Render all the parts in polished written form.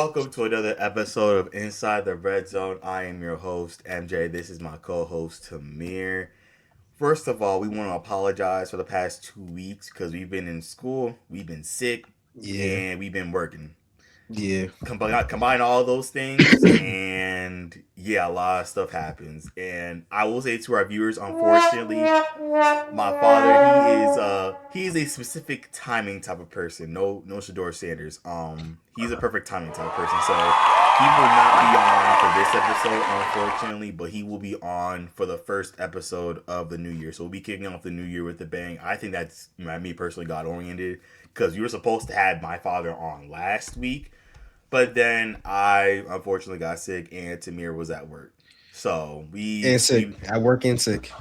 welcome to another episode of Inside the Red Zone. I am your host, MJ. This is my co host, Tamir. First of all, we want to apologize for the past 2 weeks because we've been in school, we've been sick, Yeah, and we've been working. yeah. Combine all those things, and yeah, a lot of stuff happens. And I will say to our viewers, unfortunately, my father, he is a specific timing type of person. No Shador Sanders. He's a perfect timing type of person. So he will not be on for this episode, unfortunately, but he will be on for the first episode of the new year. So we'll be kicking off the new year with a bang. I think that's me personally got oriented because we were supposed to have my father on last week, but then I unfortunately got sick and Tamir was at work. So And sick. we I work in sick.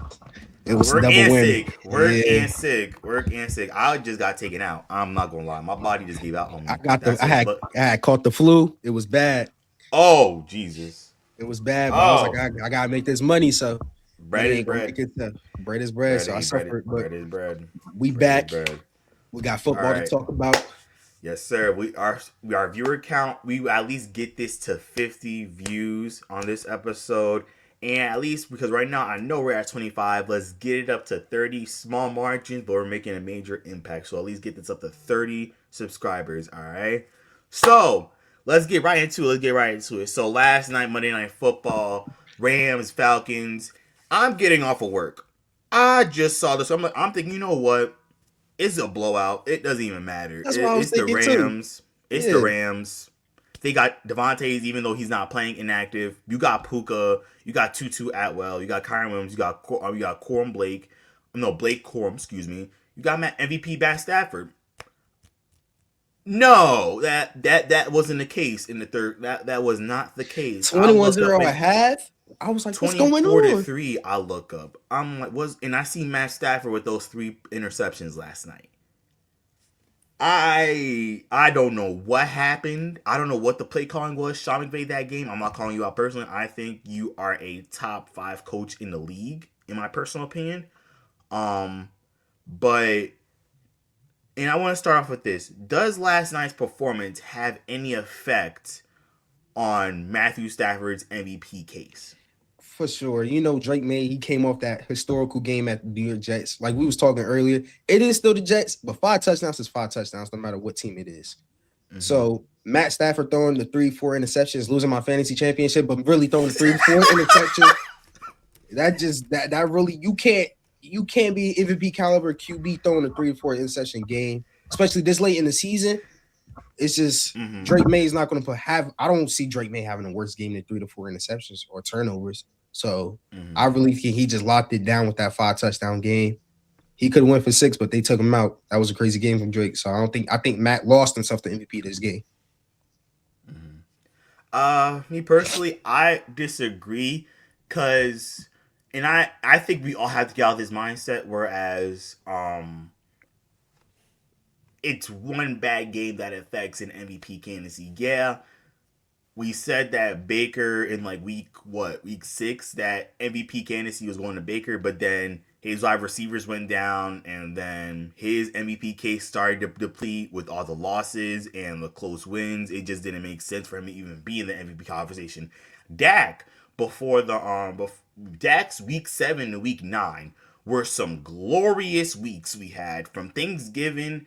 It was a work double and whammy. sick, work Yeah. and sick, work and sick. I just got taken out. I'm not gonna lie, my body just gave out on I me. got the That's it. But I had caught the flu. It was bad. oh Jesus, It was bad, but I was like, oh I gotta make this money, so bread money is ain't gonna make bread, it tough. Bread is bread. So I suffered, but bread is bread, we bread is back. bread. We got All football to right, talk about. yes sir. Our viewer count. We at least get this to 50 views on this episode. And at least because right now I know we're at 25, let's get it up to 30. Small margins, but we're making a major impact. So at least get this up to 30 subscribers. All right. So let's get right into it. Let's get right into it. So last night, Monday Night Football, Rams, Falcons. I'm getting off of work. I just saw this. I'm thinking, you know what? It's a blowout. It doesn't even matter. That's what I was It's the thinking too. Rams. It's the Yeah. Rams. They got Devontae's, even though he's not playing inactive. You got Puka. You got Tutu Atwell. You got Kyron Williams. You got Corum Blake. No, Blake Corum. Excuse me. You got Matt MVP back Stafford. No, that wasn't the case in the third. That was not the case. I look up 21-0 at and half. I was like, what's going 24 to on? 3. I look up. I'm like, was and I see Matt Stafford with those 3 interceptions last night. I don't know what happened. I don't know what the play calling was. Sean McVay that game. I'm not calling you out personally. I think you are a top 5 coach in the league, in my personal opinion. Um, but and I want to start off with this. Does last night's performance have any effect on Matthew Stafford's MVP case? For sure. Drake May, he came off that historical game at the New York Jets. Like we was talking earlier, it is still the Jets, but 5 touchdowns is 5 touchdowns, no matter what team it is. Mm-hmm. So Matt Stafford throwing the 3-4 interceptions, losing my fantasy championship, but really throwing the 3-4 interceptions. That really you can't be MVP caliber QB throwing a 3 or 4 interception game, especially this late in the season. It's just Mm-hmm. Drake May is not going to have. I don't see Drake May having a worse game than 3 to 4 interceptions or turnovers. So Mm-hmm. I really think he just locked it down with that 5 touchdown game. He could have went for 6, but they took him out. That was a crazy game from Drake. So I think Matt lost himself the MVP this game. Mm-hmm. Me personally, I disagree, cause, and I think we all have to get out of this mindset. Whereas, it's one bad game that affects an MVP candidacy. Yeah, we said that Baker in like week 6 that MVP candidacy was going to Baker, but then his wide receivers went down, and then his MVP case started to deplete with all the losses and the close wins. It just didn't make sense for him to even be in the MVP conversation. Dak before the Dak's week 7 to week 9 were some glorious weeks we had from Thanksgiving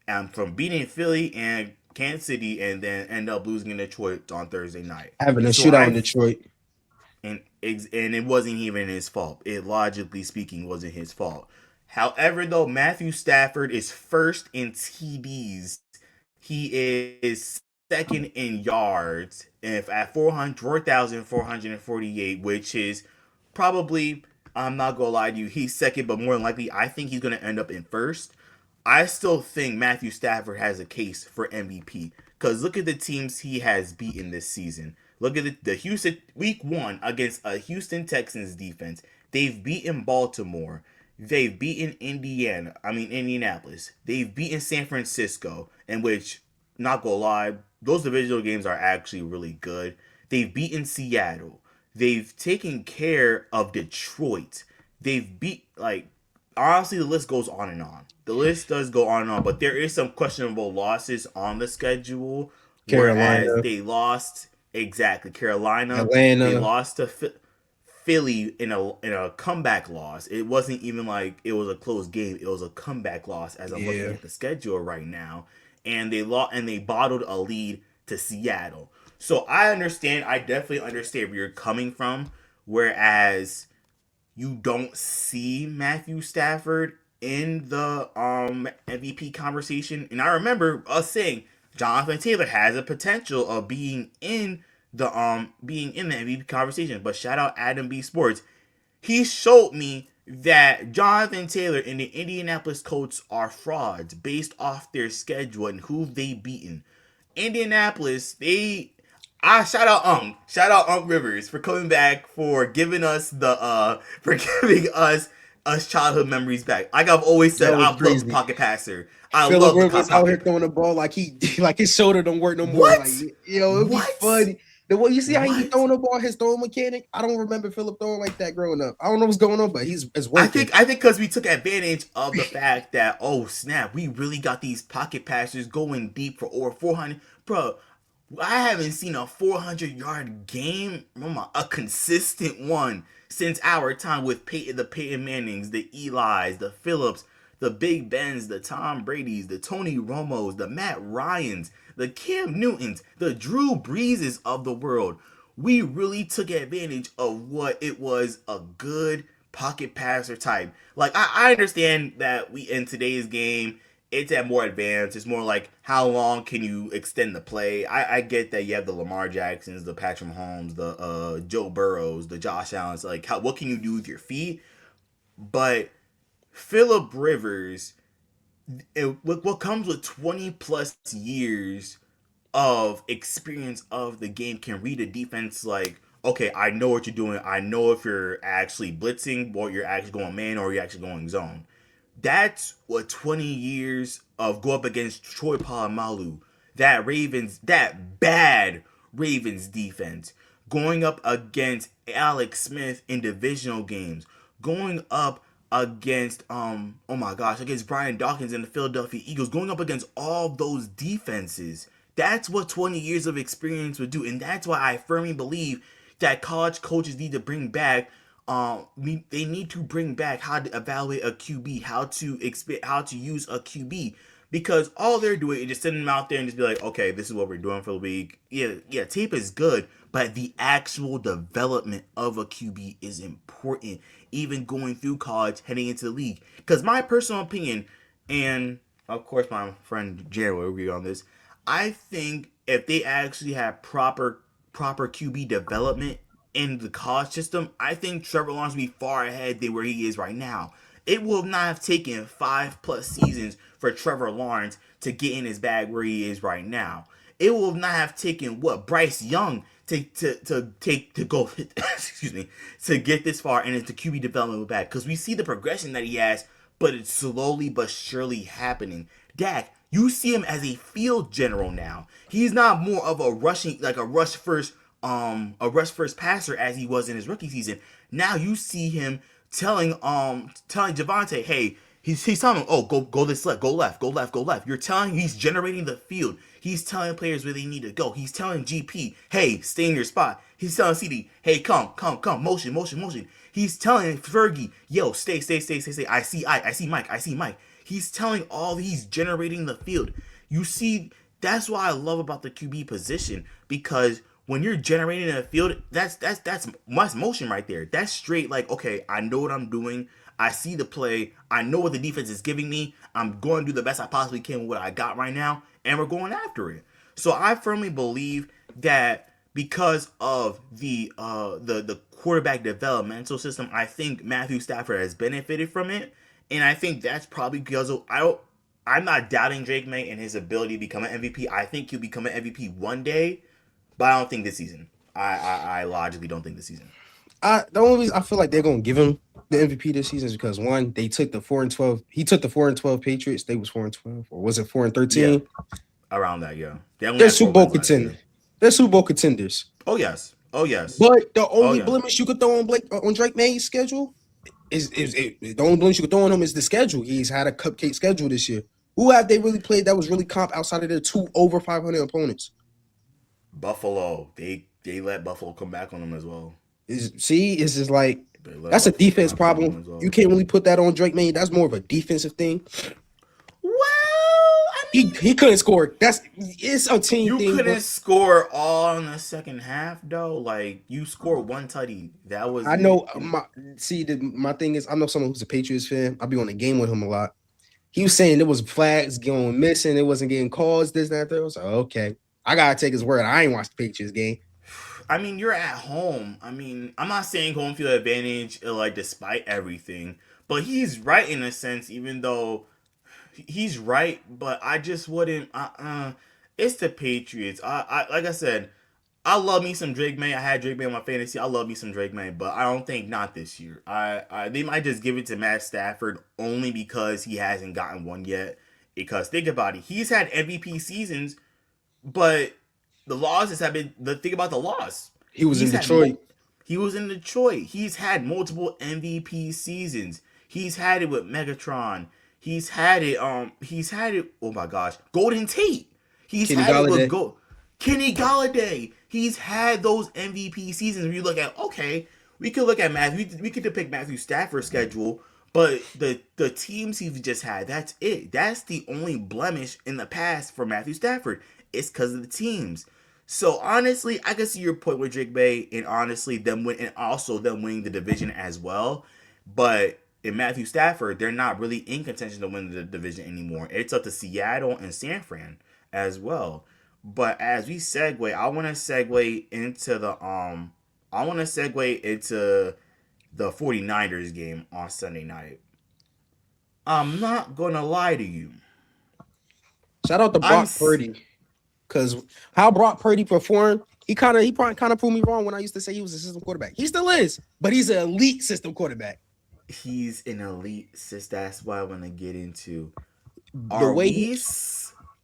and from beating Philly and Kansas City, and then end up losing in Detroit on Thursday night. Having a So shootout in I Detroit. and it wasn't even his fault. It logically speaking wasn't his fault. However, though Matthew Stafford is first in TDs, he is second in yards, if at 4,448, which is probably, I'm not gonna lie to you, he's second, but more than likely, I think he's gonna end up in first. I still think Matthew Stafford has a case for MVP because look at the teams he has beaten this season. Look at the Houston week 1 against a Houston Texans defense. They've beaten Baltimore. They've beaten Indianapolis. They've beaten San Francisco, in which, not gonna lie, those divisional games are actually really good. They've beaten Seattle. They've taken care of Detroit. They've beat, like, honestly, the list goes on and on. The list does go on and on, but there is some questionable losses on the schedule Whereas Carolina, they lost exactly Carolina, they Atlanta. lost to Philly in a comeback loss. It wasn't even like it was a close game. It was a comeback loss. As I'm looking Yeah, at the schedule right now, and they lost and they bottled a lead to Seattle. So I understand. I definitely understand where you're coming from. Whereas you don't see Matthew Stafford in the MVP conversation. And I remember us saying Jonathan Taylor has a potential of being in the MVP conversation. But shout out Adam B Sports. He showed me that Jonathan Taylor and the Indianapolis Colts are frauds based off their schedule and who they beaten. Indianapolis, they shout out Rivers for coming back for giving us for giving us childhood memories back. Like I've always said, that was I love the crazy. pocket passer. I Philip love the Rivers out here pocket. throwing the ball like he like his shoulder don't work no more. Like What? it'd be What? funny. The way you see how he be What? throwing the ball, his throwing mechanic. I don't remember Philip throwing like that growing up. I don't know what's going on, but it's working. I think because we took advantage of the fact that oh snap, we really got these pocket passers going deep for over 400, bro. I haven't seen a 400-yard game, a consistent one since our time with the Peyton Mannings, the Eli's, the Phillips, the Big Bens, the Tom Brady's, the Tony Romos, the Matt Ryans, the Cam Newtons, the Drew Breeses of the world. We really took advantage of what it was a good pocket passer type. Like I understand that we in today's game it's at more advanced. It's more like how long can you extend the play. I get that you have the Lamar Jacksons, the Patrick Mahomes, the Joe Burrows, the Josh Allen's. Like what can you do with your feet? But Philip Rivers, what comes with 20 plus years of experience of the game can read a defense like, okay, I know what you're doing. I know if you're actually blitzing or you're actually going man or you're actually going zone. That's what 20 years of go up against Troy Polamalu, that bad Ravens defense, going up against Alex Smith in divisional games, going up against oh my gosh, against Brian Dawkins and the Philadelphia Eagles, going up against all those defenses. That's what 20 years of experience would do, and that's why I firmly believe that college coaches need to bring back they need to bring back how to evaluate a QB, how to use a QB, because all they're doing is just sending them out there and just be like, okay, this is what we're doing for the week. Yeah, tape is good, but the actual development of a QB is important, even going through college, heading into the league. Because my personal opinion, and of course my friend Jared will agree on this, I think if they actually have proper QB development in the college system, I think Trevor Lawrence will be far ahead than where he is right now. It will not have taken 5+ seasons for Trevor Lawrence to get in his bag where he is right now. It will not have taken what Bryce Young to go excuse me, to get this far and into QB development back, because we see the progression that he has, but it's slowly but surely happening. Dak, you see him as a field general now. He's not more of a rushing, like a rush first passer as he was in his rookie season. Now you see him telling Javante, hey, he's telling him, oh, go this left, go left, go left, go left. You're telling he's generating the field. He's telling players where they need to go. He's telling GP, hey, stay in your spot. He's telling CD, hey, come, motion, motion, motion. He's telling Fergie, yo, stay. I see Mike. He's telling he's generating the field. You see, that's what I love about the QB position, because when you're generating a field, that's motion right there. That's straight like, okay, I know what I'm doing. I see the play. I know what the defense is giving me. I'm going to do the best I possibly can with what I got right now, and we're going after it. So I firmly believe that because of the quarterback developmental system, I think Matthew Stafford has benefited from it, and I think that's probably because I'm not doubting Drake May and his ability to become an MVP. I think he'll become an MVP one day, but I don't think this season. I logically don't think this season. The only reason I feel like they're gonna give him the MVP this season is because one, they took the 4-12. He took the 4-12 Patriots. They was 4-12, or was it Yeah, 4-13? around that. Yeah, they only They're had Super four Bowl wins last contender. year. They're Super Bowl contenders. Oh yes. Oh yes. But the Oh only yeah. blemish you could throw on Drake May's schedule is the only blemish you could throw on him is the schedule. He's had a cupcake schedule this year. Who have they really played that was really comp outside of their two over 500 opponents? Buffalo, they let Buffalo come back on them as well. It's just like They let that's a Buffalo come defense back on them problem. as You well. can't really put that on Drake, man. That's more of a defensive thing. Well, I He mean, couldn't score. It's a team you thing, couldn't but score all in the second half though. Like you scored one tutty. That was I it. know my thing is I know someone who's a Patriots fan. I'll be on the game with him a lot. He was saying there was flags going missing, it wasn't getting calls, this, that, that. I was like, okay. I gotta take his word. I ain't watched the Patriots game. I mean, you're at home. I mean, I'm not saying home field advantage, like despite everything, but he's right in a sense. Even though he's right, but I just wouldn't. It's the Patriots. Like I said, I love me some Drake May. I had Drake May on my fantasy. I love me some Drake May, but I don't think not this year. They might just give it to Matt Stafford only because he hasn't gotten one yet. Because think about it, he's had MVP seasons, but the losses have been the thing about the loss. He was in He's had Detroit. he was in Detroit. He's had multiple MVP seasons. He's had it with Megatron. He's had it. He's had it. Oh my gosh, Golden Tate. He's Kenny had it with Galladay. Kenny Galladay. He's had those MVP seasons. When you look at okay, we could look at Matthew. We could depict Matthew Stafford's schedule, but the teams he's just had. That's it. That's the only blemish in the past for Matthew Stafford. It's because of the teams. So honestly, I can see your point with Drake Bay, and honestly, them win, and also them winning the division as well. But in Matthew Stafford, they're not really in contention to win the division anymore. It's up to Seattle and San Fran as well. But as we segue, I want to segue into the 49ers game on Sunday night. I'm not gonna lie to you. Shout out to I'm Brock Purdy. Because how Brock Purdy performed, he probably kind of proved me wrong when I used to say he was a system quarterback. He still is, but he's an elite system quarterback. he's an elite sis. That's what I want to get into. The Are way we he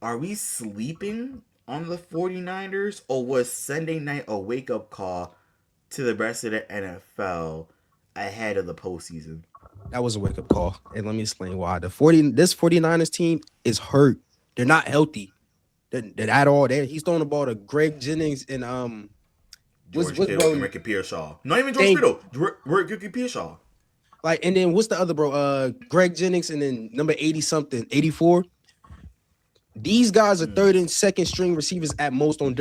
are we sleeping on the 49ers, or was Sunday night a wake up call to the rest of the NFL ahead of the postseason? that was a wake up call. And let me explain why. This 49ers team is hurt. They're not healthy. They're at all. He's throwing the ball to Greg Jennings and George what's Kittle bro and Ricky Pearsall. Not even George thing Kittle. Ricky Pearsall. like and then what's the other bro? Greg Jennings and then number 80 something, 84. These guys are third and second string receivers at most on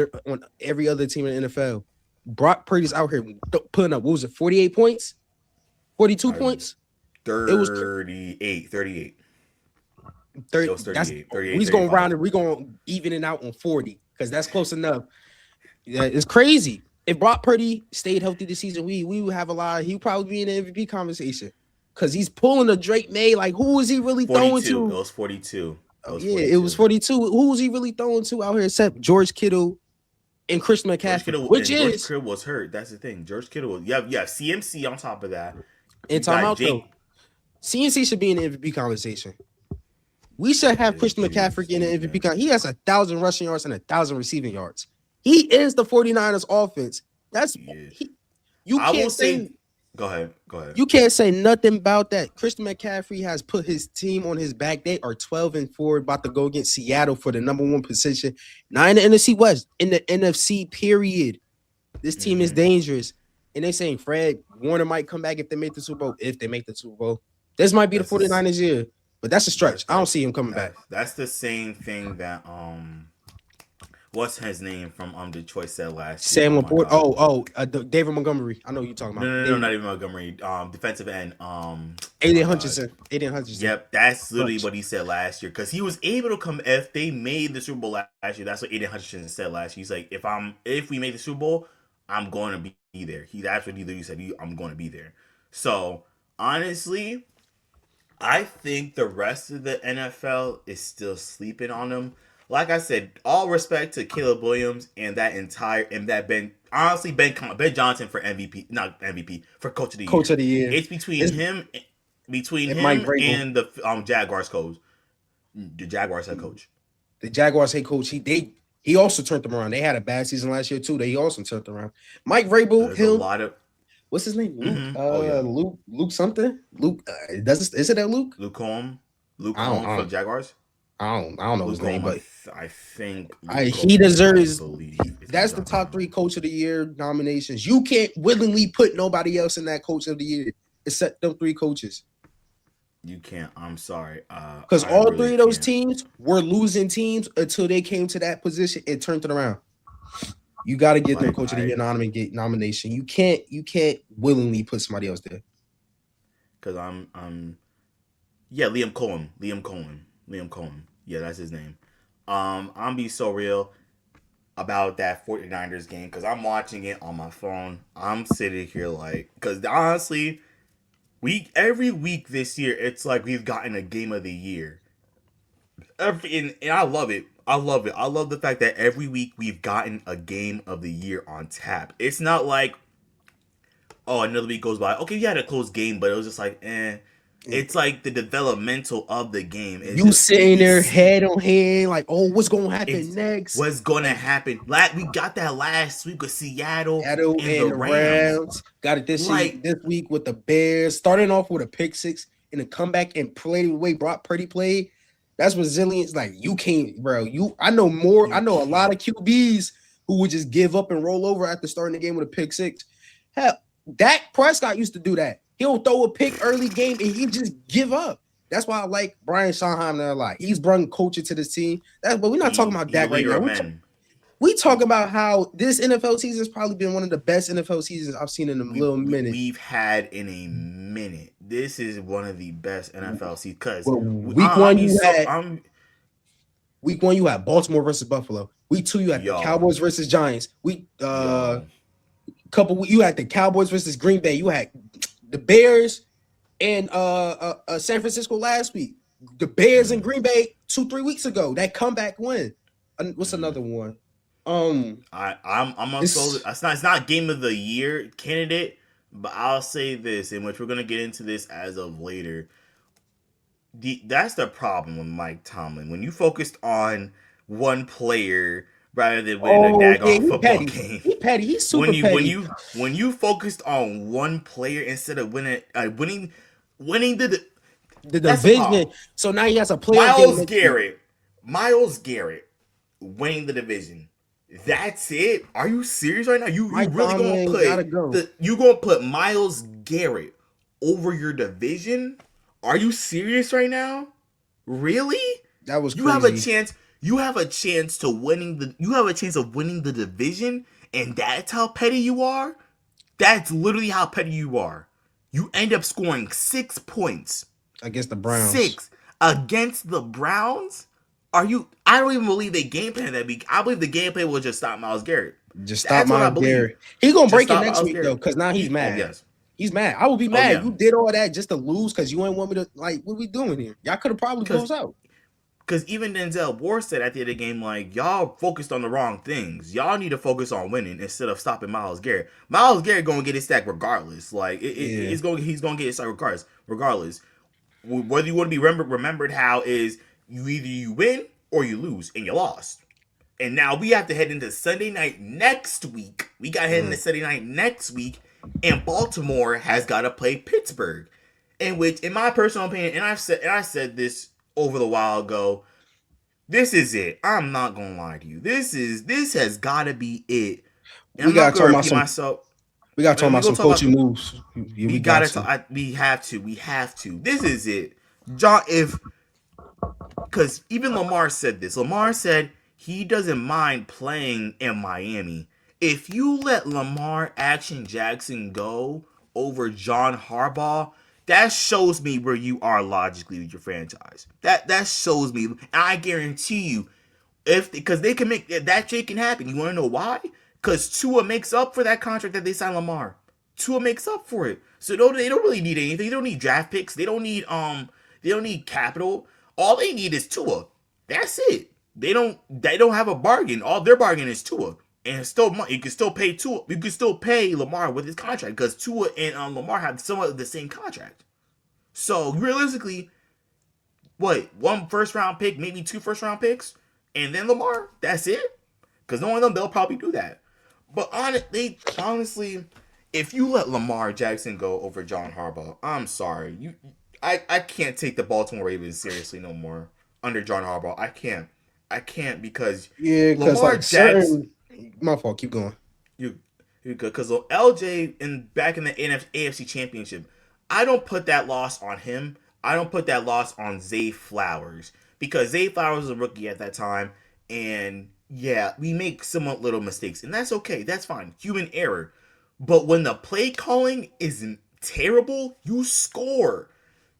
every other team in the NFL. Brock Purdy's out here putting up what was it, 48 points, 42 Uh, points. It was 38. 38. It 30. was That's 38. 38, we's gonna round 35. it. We're gonna even it out on 40 because that's close enough. Yeah, it's crazy. If Brock Purdy stayed healthy this season, we would have a lot. He'd probably be in the MVP conversation because he's pulling a Drake May. Like, who is he really throwing 42. It to? was 42. It Oh, was yeah, it was 42. 42. Who's he really throwing to out here except George Kittle and Christian McCaffrey, which George is Kittle was hurt. That's the thing. George Kittle was you have CMC on top of that. in You got timeout though. Jake. CNC should be in the MVP conversation. We should have Christian McCaffrey in the MVP. He has 1,000 rushing yards and 1,000 receiving yards. He is the 49ers offense. That's Yeah. you I will can't say say go ahead. Go ahead. you can't say nothing about that. Christian McCaffrey has put his team on his back. They are 12-4, about to go against Seattle for the number one position. Not in the NFC West, in the NFC, period. This team is dangerous. And they saying Fred Warner might come back if they make the Super Bowl. If they make the Super Bowl. This might be the That's the 49ers year. But that's a stretch. I don't see him coming back. that's the same thing that what's his name from Detroit said last year. Sam Oh my Laporte. god. David Montgomery. I know who you're talking No, about. no, no, David, not even Montgomery. Defensive end. Oh Aiden my god. Hutchinson. Aiden Hutchinson. Yep, that's literally Hutch. what he said last year because he was able to come if they made the Super Bowl last year. That's what Aiden Hutchinson said last year. He's like, if we make the Super Bowl, I'm going to be there. That's what he literally said. I'm going to be there. So honestly, I think the rest of the NFL is still sleeping on them. Like I said, all respect to Caleb Williams and that Ben Johnson for MVP, not MVP, for Coach of the Coach Year. of the year. It's between It's Mike him Vrabel. and the Jaguars coach, the Jaguars head coach. The Jaguars head coach. He also turned them around. They had a bad season last year too. He also turned them around. Mike Vrabel, There's a him. lot of What's his name? Luke. oh yeah, Luke something. Luke. Is it that Luke? Luke Holm I don't. for the Jaguars. I don't know his Luke name, Combs, but I think I Luke he Combs, I deserves. believe, if I'm That's the not top three wrong. coach of the year nominations. You can't willingly put nobody else in that coach of the year except them three coaches. You can't. I'm sorry. Because I all really three of those can't. teams were losing teams until they came to that position and turned it around. You got to get them Like coach of the year nomination. You can't willingly put somebody else there. because yeah, Liam Cohen. Yeah, that's his name. I'm be so real about that 49ers game because I'm watching it on my phone. I'm sitting here like, because honestly, every week this year, it's like we've gotten a game of the year. And I love it. I love it. I love the fact that every week we've gotten a game of the year on tap. It's not like, oh, another week goes by. Okay, you had a close game, but it was just like, eh. It's like the developmental of the game is You just you sitting can there see head on head, like, oh, what's gonna happen it's next? what's gonna happen. We got that last week with Seattle Seattle and the and the Rams. Rams got it Like, this week with the Bears, starting off with a pick six and a comeback and play the way Brock Purdy played. That's resilience. Like you can't, bro. I know more. I you know a lot can't. of QBs who would just give up and roll over after starting the game with a pick six. Hell, Dak Prescott used to do that. He'll throw a pick early game and he just give up. That's why I like Brian Schottenheimer a lot. He's brought culture to the team. But we're not talking about He's a Dak right leader now. of men. We talk about how this NFL season has probably been one of the best NFL seasons I've seen in a little minute. We've had in a minute. This is one of the best NFL seasons because Well, I'll be so I'm week one you had Baltimore versus Buffalo. Week two you had the yo Cowboys versus Giants. Week yo couple you had the Cowboys versus Green Bay. You had the Bears and San Francisco last week. The Bears and mm, Green Bay 2-3 weeks ago. That comeback win. What's mm. another one? Um, I'm also it's it's not game of the year candidate, but I'll say this, in which we're gonna get into this as of later. That's the problem with Mike Tomlin. When you focused on one player rather than winning a oh yeah, daggone he football petty. game, He petty. He's super petty. when you focused on one player instead of winning The that's the problem. division. So now he has a playoff game Miles next week. Garrett, Miles Garrett winning the division. That's it. Are you serious right now? You Mike really gonna Tomlin put gotta go. Miles Garrett over your division? Are you serious right now? Really? That was You have a crazy. chance. You have a chance to winning the. You have a chance of winning the division, and that's how petty you are. That's literally how petty you are. You end up scoring 6 points, Against the Browns. six against the Browns. Are you? I don't even believe they game plan that week. I believe the game plan was just stop Miles Garrett. Just stop That's what I Miles believe. Garrett. He gonna Just break it stop next Miles week though, Garrett. because now he's Oh mad. yes. He's mad. I would be Oh mad. yeah. You did all that just to lose because you ain't want me to like. What we doing here? Y'all could have probably blew Because us out. even Denzel Ward said at the end of the game, like, y'all focused on the wrong things. Y'all need to focus on winning instead of stopping Miles Garrett. Miles Garrett gonna get his stack regardless. Like Yeah. he's gonna get his stack regardless. Regardless, whether you want to be remembered how is you either you win or you lose, and you lost. And now we have to head into Sunday night next week. We got to head into Mm. Sunday night next week, and Baltimore has got to play Pittsburgh. In which, in my personal opinion, and I said this over the while ago, this is it. I'm not gonna lie to you. This has got to be it. And We I'm not gotta gonna talk about repeat some. myself. We gotta talk And we about gonna some talk about. coaching moves. Yeah, we We got gotta to. talk. We have to. We have to. This is it, John. If because even Lamar said this. Lamar said he doesn't mind playing in Miami. If you let Lamar Action Jackson go over John Harbaugh, that shows me where you are logically with your franchise. That shows me, and I guarantee you, if because they can make that trade can happen. You want to know why? Because Tua makes up for that contract that they signed Lamar. Tua makes up for it. So they don't really need anything. They don't need draft picks. They don't need capital. All they need is Tua. That's it. They don't have a bargain. All their bargain is Tua. And it's still you can still pay Tua. You can still pay Lamar with his contract because Tua and Lamar have somewhat of the same contract. So realistically, what, one first round pick, maybe two first round picks, and then Lamar. That's it. Because knowing them, they'll probably do that. But honestly, if you let Lamar Jackson go over John Harbaugh, I'm sorry. I can't take the Baltimore Ravens seriously no more. under John Harbaugh. I can't because Yeah, because Lamar like Jackson. certain, my fault. Keep going. You you good because LJ in back in the AFC Championship. I don't put that loss on him. I don't put that loss on Zay Flowers because Zay Flowers was a rookie at that time, and yeah, we make somewhat little mistakes, and that's okay. That's fine. Human error. But when the play calling isn't terrible, you score.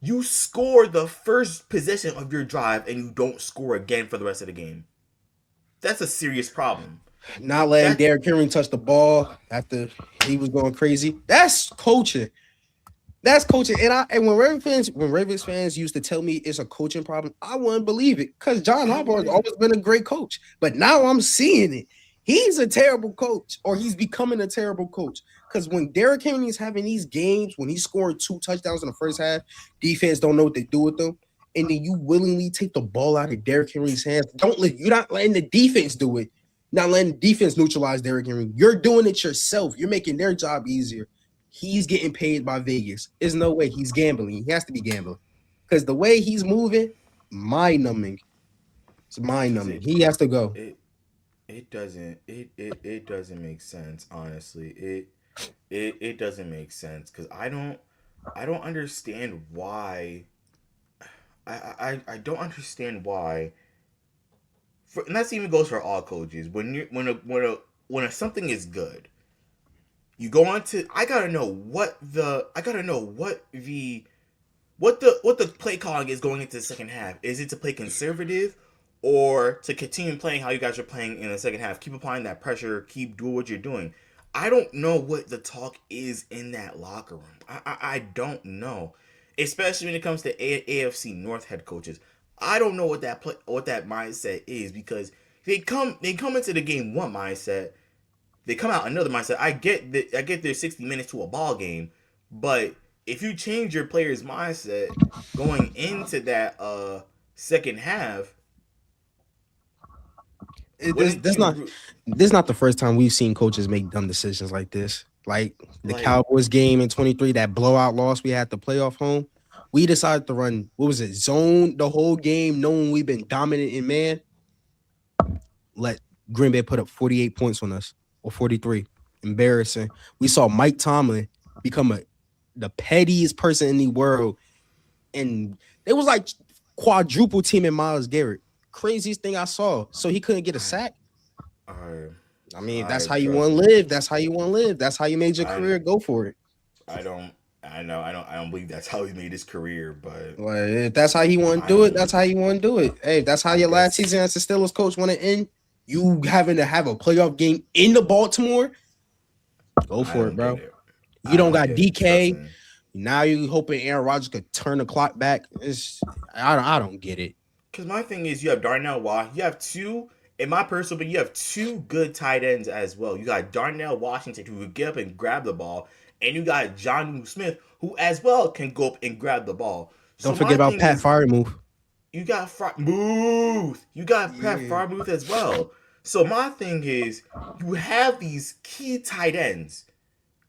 You score the first possession of your drive, and you don't score again for the rest of the game. That's a serious problem. Not letting That Derrick Henry touch the ball after he was going crazy. That's coaching. That's coaching. And when Ravens fans used to tell me it's a coaching problem, I wouldn't believe it. Because John I Harbaugh has wouldn't. always been a great coach. But now I'm seeing it. He's a terrible coach, or he's becoming a terrible coach. Because when Derrick Henry is having these games, when he's scoring 2 touchdowns in the first half, defense don't know what to do with them. And then you willingly take the ball out of Derrick Henry's hands. You're not letting the defense do it. Not letting the defense neutralize Derrick Henry. You're doing it yourself. You're making their job easier. He's getting paid by Vegas. There's no way he's gambling. He has to be gambling because the way he's moving, mind numbing. It's mind Cause numbing. He has to go. it doesn't make sense, honestly. It doesn't make sense because I don't understand why. I don't understand why. And that even goes for all coaches. When you when something is good, you go on to. I gotta know what the play calling is going into the second half. Is it to play conservative or to continue playing how you guys are playing in the second half? Keep applying that pressure, keep doing what you're doing. I don't know what the talk is in that locker room. I don't know. Especially when it comes to AFC North head coaches. I don't know what that mindset is because they come into the game one mindset, they come out another mindset. I get their 60 minutes to a ball game, but if you change your player's mindset going into that second half, It, this wouldn't this you not this not the first time we've seen coaches make dumb decisions like this. Like the like Cowboys game in 23, that blowout loss we had the playoff home. We decided to run, what was it, zone the whole game, knowing we've been dominant in man. Let Green Bay put up 48 points on us or 43. Embarrassing. We saw Mike Tomlin become the pettiest person in the world. And it was like quadruple teaming Myles Garrett. Craziest thing I saw. So he couldn't get a I sack. I I mean, that's I how you trust want to me. live. That's how you want to live. That's how you made your I career. Go for it. I don't I don't believe that's how he made his career, but Like, if that's how you want to I do it, don't that's how you want to do it. Hey, if that's how I your last guess season as the Steelers coach want to end, you having to have a playoff game in the Baltimore, go I for it, don't get bro. it. You I don't don't got get it. Trust DK. me. Now you hoping Aaron Rodgers could turn the clock back. I don't get it. Because my thing is, you have Darnell Wash. You have two, in my personal opinion, you have two good tight ends as well. You got Darnell Washington who could get up and grab the ball, and you got John Smith who as well can go up and grab the ball. Don't So forget my about thing Pat is, Firemouth. you got Muth. You got Pat Yeah. Farmuth as well. So my thing is, you have these key tight ends.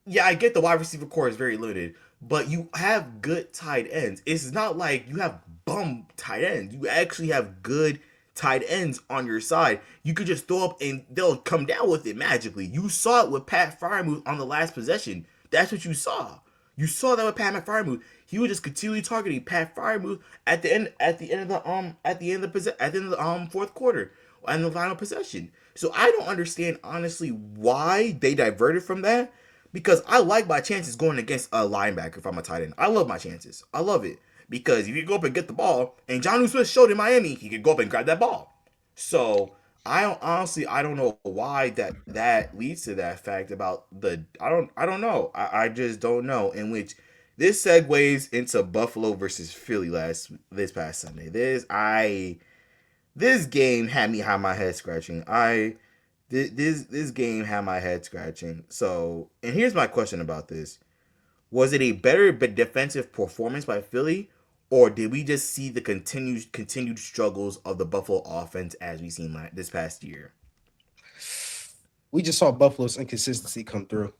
Yeah, I get the wide receiver core is very limited, but you have good tight ends. It's not like you have bum tight ends. You actually have good tight ends on your side. You could just throw up and they'll come down with it magically. You saw it with Pat Firemouth on the last possession. That's what you saw. You saw that with Pat Firemouth. He was just continually targeting Pat Firemouth at the end of the at the end of the fourth quarter and the final possession. So I don't understand honestly why they diverted from that because I like my chances going against a linebacker if I'm a tight end. I love my chances. I love it because if you go up and get the ball, and John Smith showed in Miami, he could go up and grab that ball. So I don't know why that leads to that fact about the I don't know. I just don't know. In which this segues into Buffalo versus Philly this past Sunday. This game had me have my head scratching. This game had my head scratching. So, and here's my question about this: was it a better but defensive performance by Philly, or did we just see the continued struggles of the Buffalo offense as we seen this past year? We just saw Buffalo's inconsistency come through.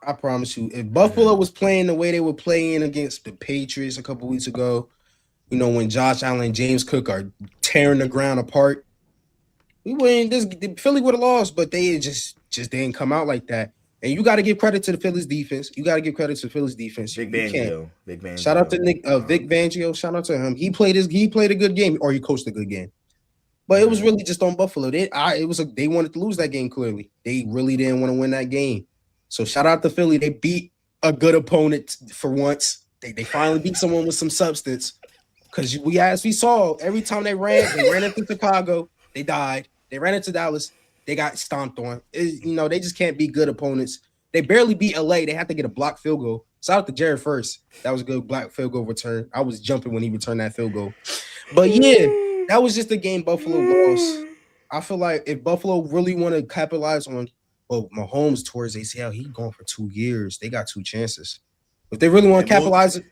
I promise you, if Buffalo was playing the way they were playing against the Patriots a couple weeks ago, when Josh Allen and James Cook are tearing the ground apart, we wouldn't this Philly would have lost, but they just didn't come out like that. And you got to give credit to the Phillies defense. You got to give credit to the Phillies defense. Vic You can't. Fangio. Vic Shout out to Fangio. Vic Fangio. Shout out to him. He played a good game, or he coached a good game. But it was Mhm. really just on Buffalo. They wanted to lose that game. Clearly, they really didn't want to win that game. So shout out to Philly. They beat a good opponent for once. They finally beat someone with some substance. Because as we saw, every time they ran into Chicago, they died. They ran into Dallas, they got stomped on. They just can't beat good opponents. They barely beat LA. They had to get a blocked field goal. Shout out to Jared first. That was a good block field goal return. I was jumping when he returned that field goal. But yeah, that was just a game Buffalo lost. I feel like if Buffalo really want to capitalize on Mahomes towards ACL, he gone for 2 years. They got two chances. If they really want And to we'll capitalize it,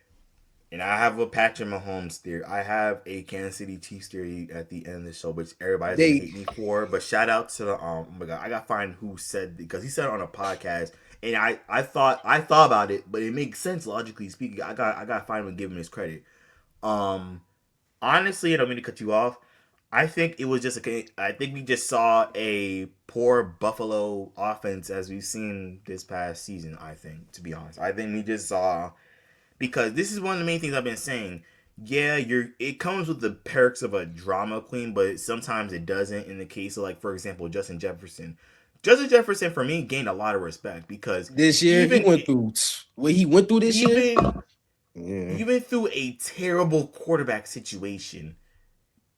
And I have a Patrick Mahomes theory. I have a Kansas City Chiefs theory at the end of the show, which everybody's gonna they hate me for. But shout out to the oh my god, I gotta find who said, because he said it on a podcast, and I thought about it, but it makes sense logically speaking. I gotta find him and give him his credit. Um, Honestly, I don't mean to cut you off. I think it was just I think we just saw a poor Buffalo offense as we've seen this past season. I think, to be honest, I think we just saw, because this is one of the main things I've been saying. Yeah, it comes with the perks of a drama queen, but sometimes it doesn't. In the case of, like, for example, Justin Jefferson. Justin Jefferson for me gained a lot of respect because this year he even went through what he went through this year. even Yeah. even through a terrible quarterback situation,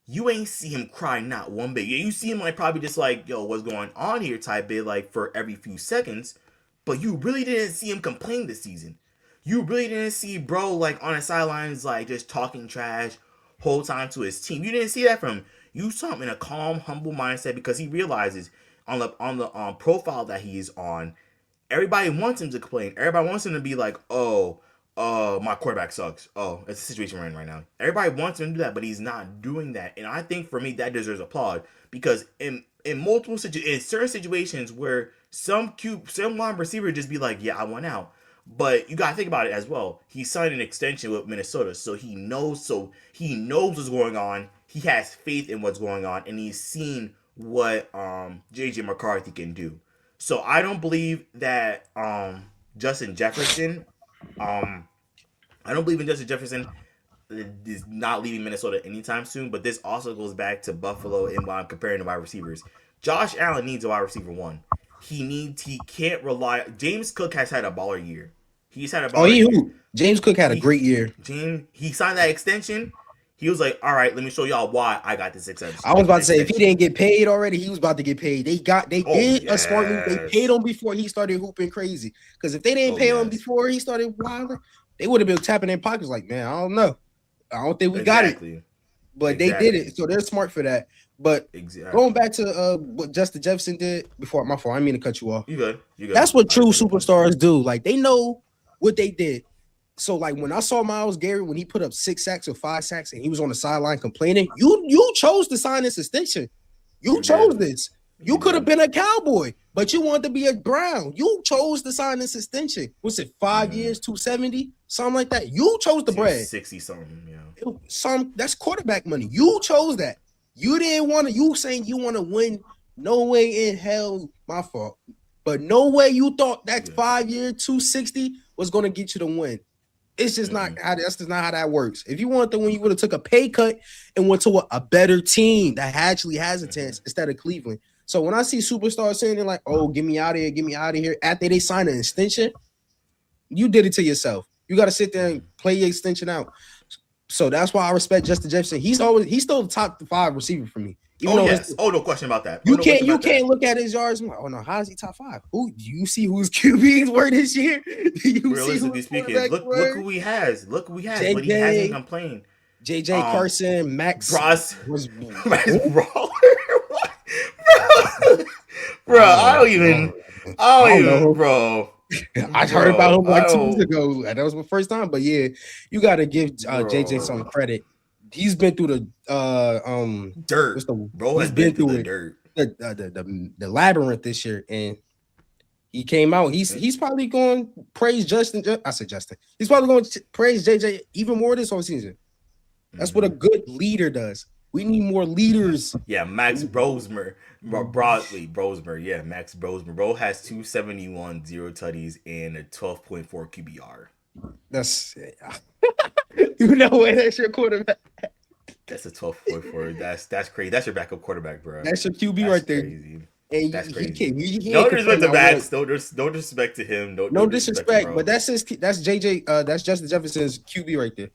you ain't see him cry not one bit. Yeah, you see him like probably just like, yo, what's going on here type bit, like for every few seconds, but you really didn't see him complain this season. You really didn't see bro like on the sidelines like just talking trash whole time to his team. You didn't see that from him. You saw him in a calm, humble mindset because he realizes on the profile that he is on, everybody wants him to complain. Everybody wants him to be like, oh, my quarterback sucks. Oh, it's the situation we're in right now. Everybody wants him to do that, but he's not doing that. And I think for me that deserves applaud because in certain situations where some wide receiver just be like, yeah, I want out. But you gotta think about it as well. He signed an extension with Minnesota, so he knows what's going on. He has faith in what's going on, and he's seen what JJ McCarthy can do. So I don't believe that Justin Jefferson um I don't believe in Justin Jefferson is not leaving Minnesota anytime soon, but this also goes back to Buffalo and why I'm comparing the wide receivers. Josh Allen needs a wide receiver one. He can't rely. James Cook has had a baller year. He's had a Oh, baller year. James Cook had a He great year. he signed that extension. He was like, all right, let me show y'all why I got this I was about to say if he didn't extension. get paid already, he was about to get paid. They Oh did a smart move. They paid yes. him before he started hooping crazy. Because if they didn't Oh pay him yes. before he started wilding, they would have been tapping their pockets like, man, I don't know. I don't think we got it. Exactly. But they did Exactly. it. So they're smart for that. But going Exactly. back to what Justin Jefferson did before my fault, I didn't mean to cut you off. You good. You good. That's what I true just want to point that superstars out. do. Like they know what they did. So like when I saw Miles Garrett when he put up 6 sacks or 5 sacks and he was on the sideline complaining, you chose to sign this extension. You You chose did. this. You You could have did. been a Cowboy, but you wanted to be a Brown. You chose to sign this extension. What's it? 5 years, 270, something like that. You chose the bread. 260 something, yeah. That's quarterback money. You chose that. You didn't want to. You saying you want to win? No way in hell. My fault. But no way you thought that Yeah. 5 year 260 was going to get you the win. It's just not Mm-mm. how that's just not how that works. If you want to win, you would have took a pay cut and went to a better team that actually has a Mm-hmm. chance instead of Cleveland. So when I see superstars saying they're like, "Oh, get me out of here, get me out of here," after they sign an extension, you did it to yourself. You got to sit there and Mm-hmm. play your extension out. So that's why I respect Justin Jefferson. He's still the top 5 receiver for me. Even Oh though yes. Oh, no question about that. Oh, you no question can't about that. look at his yards. Like, oh no, how is he top 5? Who do you see whose QBs were this year? Do you see Realistically whose speaking, quarterbacks look were? who he has. Look who he has, but he hasn't JJ, complained. JJ Um, Carson, Max Bros, was Max who? Brawler. What? Bro, bro, I I don't don't even, know. I heard about bro, him I like 2 weeks don't, ago. That was my first time. But yeah, you got to give JJ bro. some credit. He's been through the what's Dirt, the bro he's has been been through through the it dirt. the labyrinth this year, and he came out. He's probably going to praise Justin. I said Justin. He's probably going to praise JJ even more this whole season. That's what a good leader does. We need more leaders. Yeah, Max Brosmer, Broadly Brosmer. Yeah, Max Brosmer. Bro has 271, zero tutties, and a 12.4 QBR. That's you know what? That's your quarterback. That's a 12.4. That's crazy. That's your backup quarterback, bro. That's your QB That's right there. crazy. And That's he crazy. can't. He No ain't disrespect complain. to I want Max. No disrespect to him. No no disrespect to disrespect, but bro. that's his. That's JJ. That's Justin Jefferson's QB right there.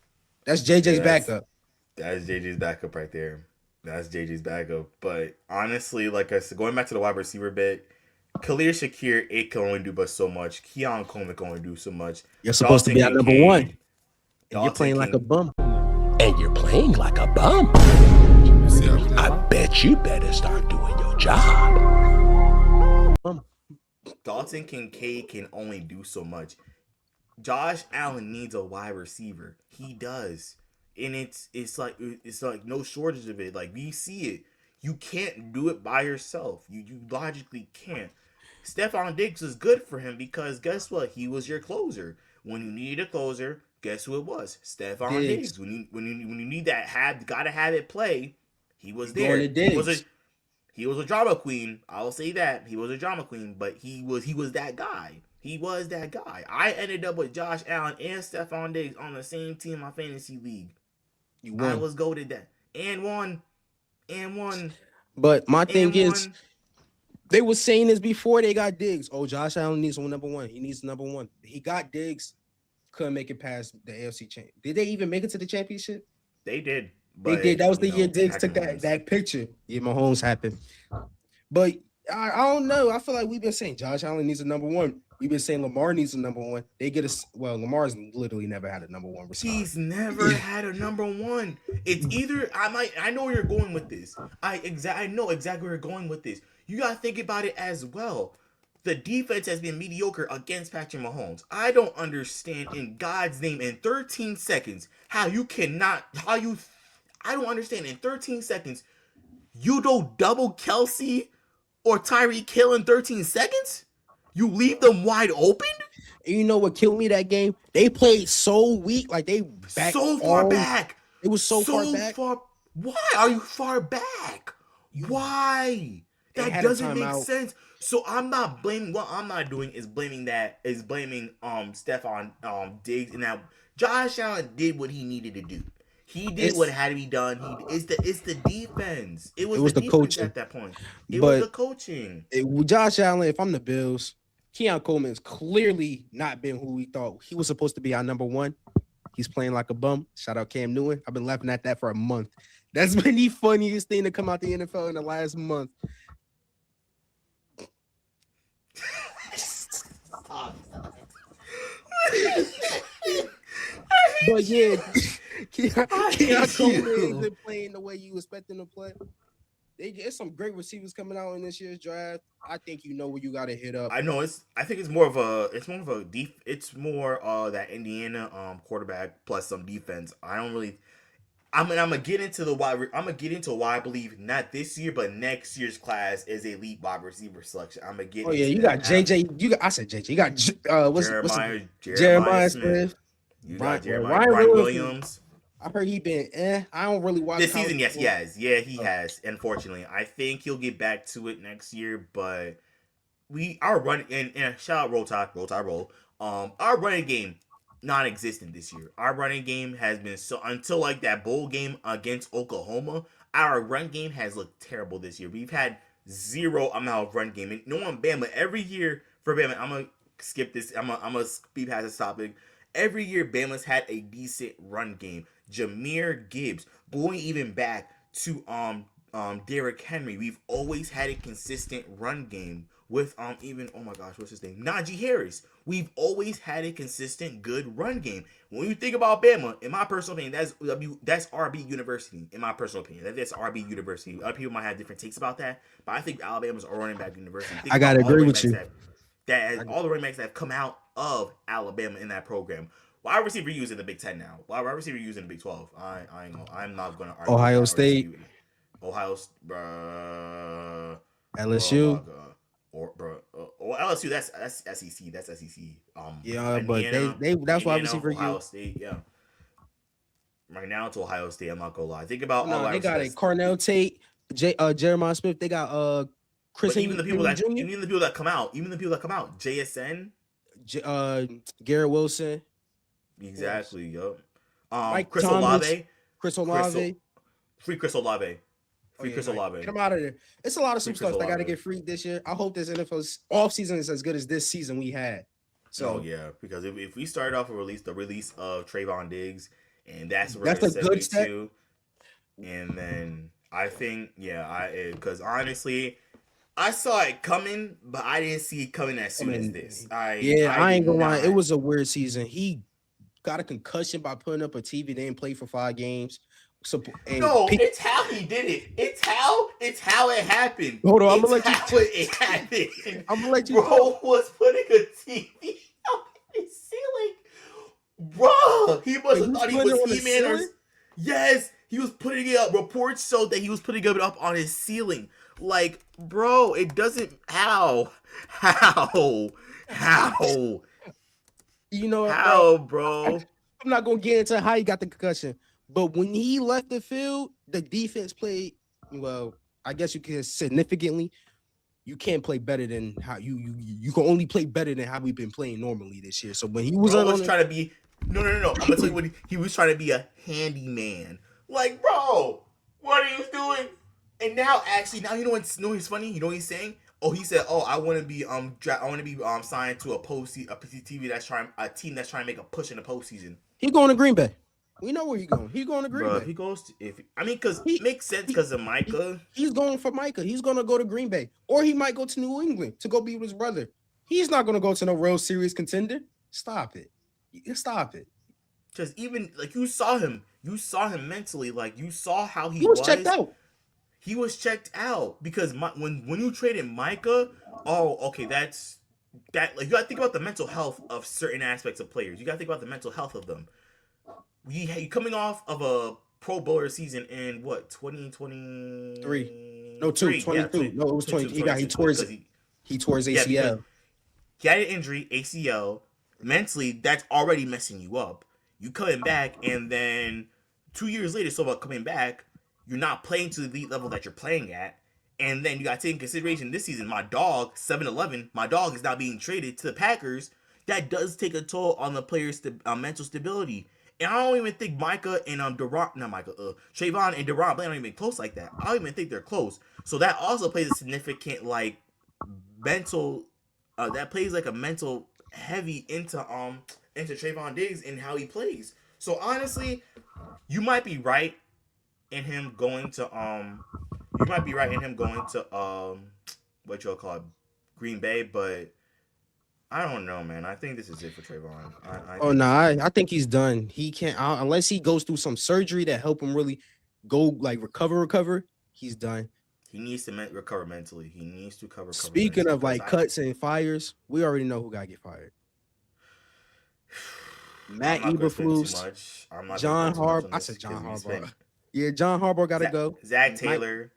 That's Yeah, JJ's backup. that's JJ's backup right there. That's JJ's backup. But honestly, like I said, going back to the wide receiver bit, Khalil Shakir, it can only do but so much. Keon Coleman can only do so much. You're supposed to Dalton be our number one, Kincaid. and you're Dalton playing like a King. bum. And you're playing like a bum. I bet you better start doing your job. Dalton Kincaid can only do so much. Josh Allen needs a wide receiver. He does. And it's like no shortage of it. Like we see it. You can't do it by yourself. You logically can't. Stephon Diggs was good for him because guess what? He was your closer. When you needed a closer, guess who it was? Stephon Diggs. Diggs. When you need that gotta have it play, he was You going to there. Diggs? He was a drama queen. I'll say that. He was a drama queen, but he was that guy. He was that guy. I ended up with Josh Allen and Stephon Diggs on the same team in my fantasy league. You I won. was goaded that. And won. And won. But my thing And is, won. they were saying this before they got Diggs. Oh, Josh Allen needs number one. He needs number one. He got Diggs. Couldn't make it past the AFC champ. Did they even make it to the championship? They did. They But, did. That was the year Diggs Patrick took that, Mahomes. that picture. Yeah, Mahomes happened. But I don't know. I feel like we've been saying Josh Allen needs a number one. We've been saying Lamar needs a number one. They get us. Well, Lamar's literally never had a number one receiver. He's never had a number one. It's either I know where you're going with this. I know exactly where you're going with this. You gotta think about it as well. The defense has been mediocre against Patrick Mahomes. I don't understand in God's name in 13 seconds how you cannot I don't understand in 13 seconds you don't double Kelsey or Tyreek Hill in 13 seconds? You leave them wide open? And you know what killed me that game? They played so weak, like they back So far all. back. It was so far back. Why are you far back? Why? They That had a doesn't make timeout. sense. So I'm not blaming. What I'm not doing is blaming Stephon Diggs and that Josh Allen did what he needed to do. He did what It's had to be done. It's the defense. It it was the was the defense coaching, at that point. It was but the coaching. with Josh Allen, if I'm the Bills, Keon Coleman's clearly not been who we thought he was supposed to be our number one. He's playing like a bum. Shout out Cam Newton. I've been laughing at that for a month. That's been the funniest thing to come out the NFL in the last month. But yeah, Keon Coleman isn't playing the way you expect him to play. There's some great receivers coming out in this year's draft. I think you know where you got to hit up. I know I think it's more of a deep. It's more that Indiana quarterback plus some defense. I don't really. I'm gonna get into I'm gonna get into why I believe not this year but next year's class is elite wide receiver selection. I'm gonna get Oh yeah, into you that. got JJ. You got I said JJ. You got what's Jeremiah Jeremiah Smith. Smith. You got Ryan Brian Williams. Williams. I heard he been. I don't really watch This college season, yes, he football. has. Yeah, he has. Unfortunately, I think he'll get back to it next year. But our run and shout out Roll Tide Roll. Our running game non-existent this year. Our running game has been so until like that bowl game against Oklahoma. Our run game has looked terrible this year. We've had zero amount of run game. And no one Bama every year for Bama. I'm gonna skip this. I'm gonna speed past this topic. Every year Bama's had a decent run game. Jameer Gibbs, going even back to Derrick Henry. We've always had a consistent run game with even oh my gosh, what's his name? Najee Harris. We've always had a consistent good run game. When you think about Bama, in my personal opinion, that's RB University. In my personal opinion, that's RB University. Other people might have different takes about that, but I think Alabama's a running back university. Think I gotta about all the agree running with backs you. all the running backs that have come out of Alabama in that program. Wide receiver using the Big Ten now. Wide receiver using the Big 12. I'm not gonna argue Ohio with that or State, dispute it. Ohio, oh my LSU. god, or LSU. That's SEC. That's SEC. Yeah, but Indiana, they that's why Indiana, receiver Ohio you. State. Yeah, right now it's Ohio State. I'm not gonna lie. Think about all No, our they got that's it. Cornell Tate, Jeremiah Smith. They got Chris but even the people Henry that Jr., come out, JSN, Garrett Wilson. Who else? exactly, yup. Mike Chris Thomas, Olave, Chris Chris Olave. free Chris Olave, Oh free yeah, Chris no, get Olave, him out of there. It's a lot of free Chris superstars that got to Olave. get freed this year. I hope this NFL's off season is as good as this season we had. Oh So yeah, because if we started off with the release of Trayvon Diggs, and that's where that's we're a gonna good segue step. to, and then I think because honestly, I saw it coming, but I didn't see it coming as soon as this. I I did ain't gonna lie. It not. was a weird season. He got a concussion by putting up a TV. They didn't play for 5 games. So No, it's how he did it. It's how it happened. hold on, I'm It's gonna let you. how it happened. I'm gonna let you Bro talk. was putting a TV on his ceiling. Bro, he must Wait, have he's thought he putting was it on the He-Man or ceiling? yes, he was putting it up. Reports showed that he was putting it up on his ceiling. Like, bro, it doesn't. How? You know what, bro? How, I, bro? I'm not gonna get into how he got the concussion, but when he left the field, the defense played well. I guess you can significantly. You can't play better than how you can only play better than how we've been playing normally this year. So when he was Bro on was it, trying to be no. I'm gonna tell you what he was trying to be a handyman. Like, bro, what are you doing? And now, actually, now you know what's funny. You know what he's saying? Oh, he said, "Oh, I want to be signed to a team that's trying to make a push in the postseason." he going to Green Bay. We know where he going. He going to Green Bro, if Bay. he goes, because He, makes sense he because of Micah. he's going for Micah. He's going to go to Green Bay, or he might go to New England to go be with his brother. He's not going to go to no real serious contender. Stop it. Stop it. Because even like you saw him mentally. Like you saw how He was checked out. He was checked out because when you traded Micah, oh, okay, that. Like you gotta think about the mental health of certain aspects of players. You gotta think about the mental health of them. You coming off of a Pro Bowler season in what 2023? No, 22. Yeah, No, it was 20. He tore his yeah, because ACL. he had an injury, ACL. Mentally, that's already messing you up. You coming back, and then 2 years later, so about coming back, you're not playing to the elite level that you're playing at. And then you got to take in consideration this season, my dog, 7-11, my dog is now being traded to the Packers. That does take a toll on the player's mental stability. And I don't even think Trayvon and Deron Bland aren't even close like that. I don't even think they're close. So that also plays a significant mental that plays like a mental heavy into Trayvon Diggs and how he plays. So honestly, you might be right in him going to what you'll call it, Green Bay, but I don't know, man. I think this is it for Trayvon. I think he's done. He can't unless he goes through some surgery that help him really go like recover. He's done. He needs to recover mentally. He needs to recover. Speaking of like cuts and fires, we already know who got to get fired. Matt Eberflus, John Harbaugh. I said John Harbaugh. Yeah, John Harbaugh got to go. Zach Taylor.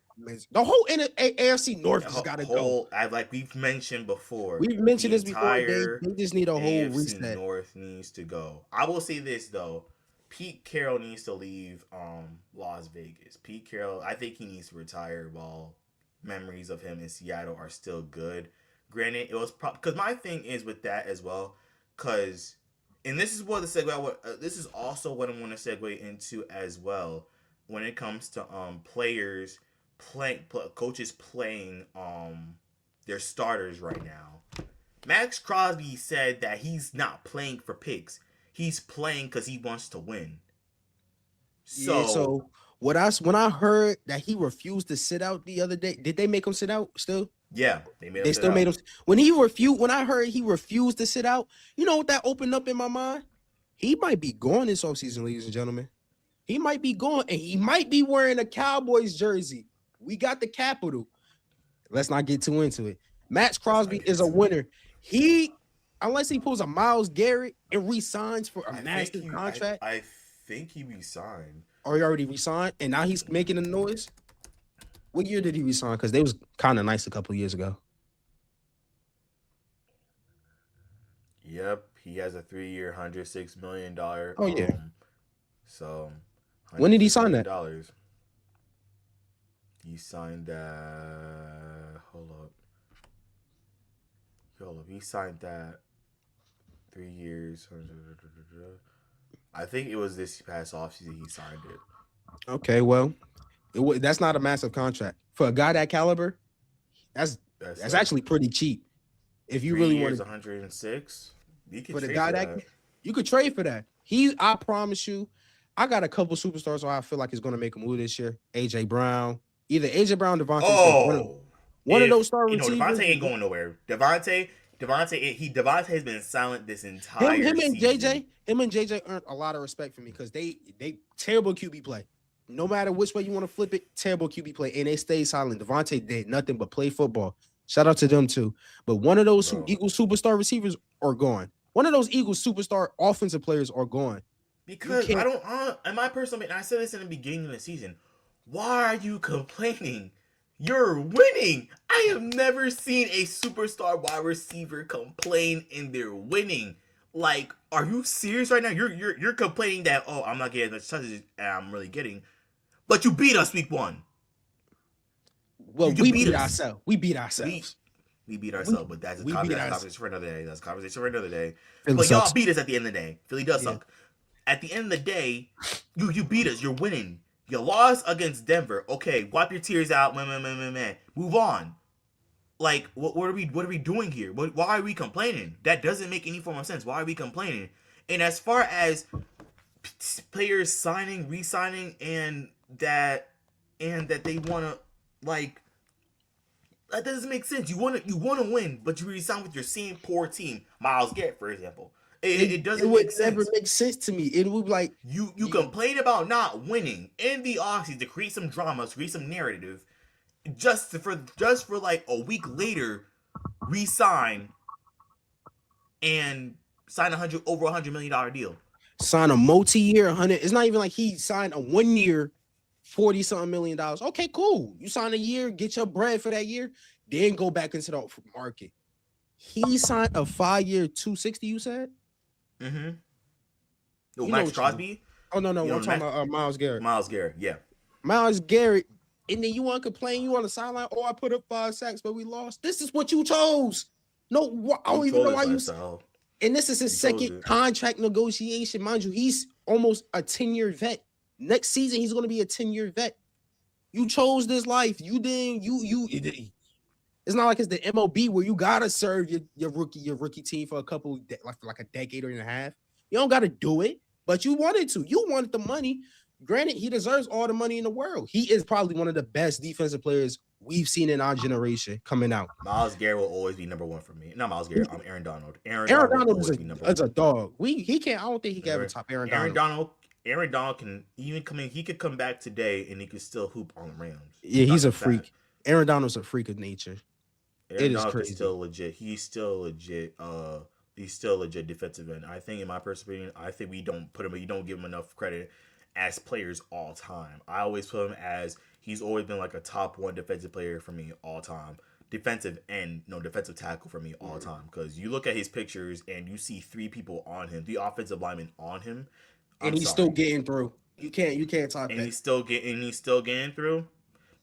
The whole AFC North has got to go. Like we've mentioned before. We've mentioned this before. They just need a whole AFC reset. North needs to go. I will say this though. Pete Carroll needs to leave Las Vegas. Pete Carroll, I think he needs to retire while memories of him in Seattle are still good. Granted, it was because my thing is with that as well, because and this is what the segue. This is also what I want to segue into as well when it comes to players coaches playing their starters right now. Max Crosby said that he's not playing for picks. He's playing because he wants to win. So when I heard that he refused to sit out the other day, did they make him sit out still? Yeah, they still made him. When I heard he refused to sit out, you know what that opened up in my mind? He might be gone this offseason, ladies and gentlemen. He might be gone, and he might be wearing a Cowboys jersey. We got the capital. Let's not get too into it. Max Crosby is a winner. Unless he pulls a Myles Garrett and re-signs for a massive contract. I think he re-signed. Or he already re-signed, and now he's making a noise. What year did he re-sign? Because they was kind of nice a couple of years ago. Yep, he has a 3-year, $106 million. Oh yeah. So When did he sign that? $150 He signed that. Hold up. He signed that 3 years. I think it was this past offseason he signed it. Okay, well, that's not a massive contract for a guy that caliber. That's actually pretty cheap. If you really want 106, you can for the trade guy for that you could trade for that. I promise you, I got a couple superstars where I feel like is going to make a move this year. AJ Brown, either AJ Brown, Devontae Smith, one of those star receivers. Devontae ain't going nowhere. Devontae has been silent this entire season. Him and JJ earned a lot of respect for me because they terrible QB play. No matter which way you want to flip it, terrible QB play, and they stayed silent. Devontae did nothing but play football. Shout out to them too. But one of those Eagles superstar receivers are gone. One of those Eagles superstar offensive players are gone. Because I don't, in my personal opinion, I said this in the beginning of the season. Why are you complaining? You're winning. I have never seen a superstar wide receiver complain and they're winning. Like, are you serious right now? You're complaining that, oh, I'm not getting as much touches as I'm really getting. But you beat us week 1. Well, we beat ourselves. We beat ourselves. We beat ourselves, but that's a conversation for another day. That's a conversation for another day. Philly but sucks. Y'all beat us at the end of the day. Philly does suck. At the end of the day, you beat us. You're winning. You lost against Denver. Okay, wipe your tears out. Man. Move on. Like, what are we doing here? Why are we complaining? That doesn't make any form of sense. Why are we complaining? And as far as players signing, re-signing, and that they want to, like, that doesn't make sense. You want to win, but you re-sign with your same poor team. Myles Garrett, for example. It doesn't make sense. It would never make sense to me. It would like you complain about not winning in the offseason to create some drama, to create some narrative, just for like a week later, re-sign and sign over $100 million deal. Sign a multi-year 100. It's not even like he signed a 1 year, $40-something million. Okay, cool. You sign a year, get your bread for that year, then go back into the market. He signed a 5-year, $260. You said. Mm-hmm. Oh, Max Crosby? Oh, no. I'm talking about Myles Garrett. Myles Garrett, yeah. Myles Garrett. And then you want to complain, you on the sideline, oh, I put up 5 sacks, but we lost. This is what you chose. No, I don't even know why you... And this is his second contract negotiation. Mind you, he's almost a 10-year vet. Next season, he's going to be a 10-year vet. You chose this life. You didn't... It's not like it's the MLB where you gotta serve your rookie team for a couple like a decade and a half. You don't gotta do it, but you wanted to. You wanted the money. Granted, he deserves all the money in the world. He is probably one of the best defensive players we've seen in our generation coming out. Myles Garrett will always be number 1 for me. Not Myles Garrett. I'm Aaron Donald. Aaron Donald is a dog. He can't. I don't think he can ever top Aaron Donald. Aaron Donald can even come in. He could come back today and he could still hoop on the Rams. Yeah, he's a freak. Aaron Donald's a freak of nature. Aaron Donald is still legit. He's still legit. He's still legit defensive end. I think, in my personal opinion, I think we don't give him enough credit as players all time. I always put him as he's always been like a top 1 defensive player for me all time. Defensive tackle for me all time. Because you look at his pictures and you see 3 people on him, the offensive linemen on him, and he's still getting through. You can't talk. And he's still getting through.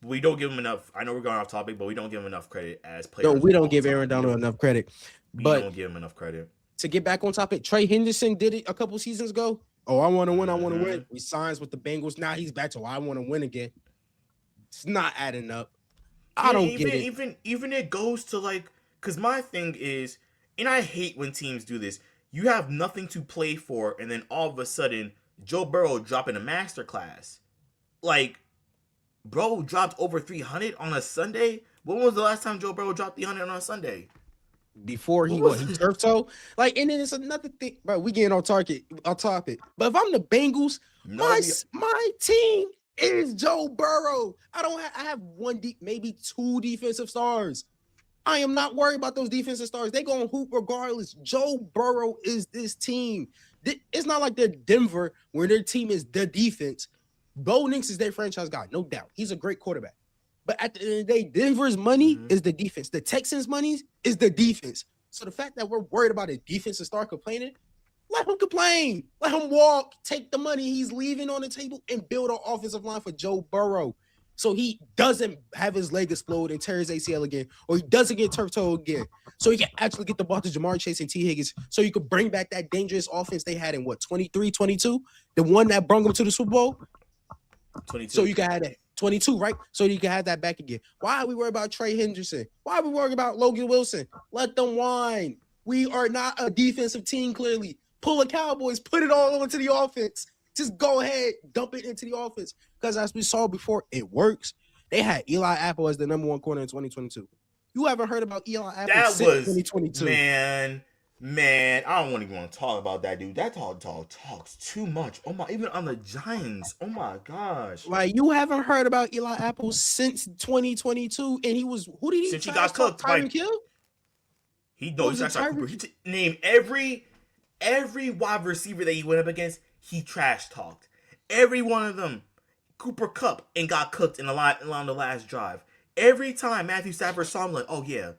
We don't give him enough. I know we're going off topic, but we don't give him enough credit as players. No, we don't give Aaron Donald enough credit. We don't give him enough credit. To get back on topic, Trey Henderson did it a couple seasons ago. Oh, I want to win. I want to win. He signs with the Bengals. Now he's back to I want to win again. It's not adding up. I don't get it. Even it goes to like, because my thing is, and I hate when teams do this. You have nothing to play for, and then all of a sudden, Joe Burrow dropping a masterclass. Like, bro dropped over 300 on a Sunday. When was the last time Joe Burrow dropped 300 on a Sunday? Before he turf toe. Like, and then it's another thing, bro. We getting on topic. But if I'm the Bengals, my team is Joe Burrow. I have maybe 2 defensive stars. I am not worried about those defensive stars. They gonna hoop regardless. Joe Burrow is this team. It's not like they're Denver where their team is the defense. Bo Nix is their franchise guy, no doubt. He's a great quarterback. But at the end of the day, Denver's money is the defense. The Texans' money is the defense. So the fact that we're worried about a defensive star complaining, Let him complain. Let him walk. Take the money he's leaving on the table and build an offensive line for Joe Burrow. So he doesn't have his leg explode and tear his ACL again, or he doesn't get turf toe again. So he can actually get the ball to Jamar Chase and T. Higgins. So you could bring back that dangerous offense they had in 23, 22? The one that brought them to the Super Bowl? 22. So you can have that. 22, right? So you can have that back again. Why are we worried about Trey Henderson? Why are we worried about Logan Wilson? Let them whine. We are not a defensive team, clearly. Pull the Cowboys, put it all onto the offense. Just go ahead, dump it into the offense. Because as we saw before, it works. They had Eli Apple as the number one corner in 2022. You haven't heard about Eli Apple since 2022. Man, I don't even want to talk about that dude. That talks too much. Oh my, even on the Giants. Oh my gosh. Like, you haven't heard about Eli Apple since 2022, and he was, who did he since he got cooked? Tyreek Hill? He trashed Cooper. Name every wide receiver that he went up against, he trash talked. Every one of them. Cooper Kupp and got cooked in the last drive. Every time Matthew Stafford saw him, like, oh yeah,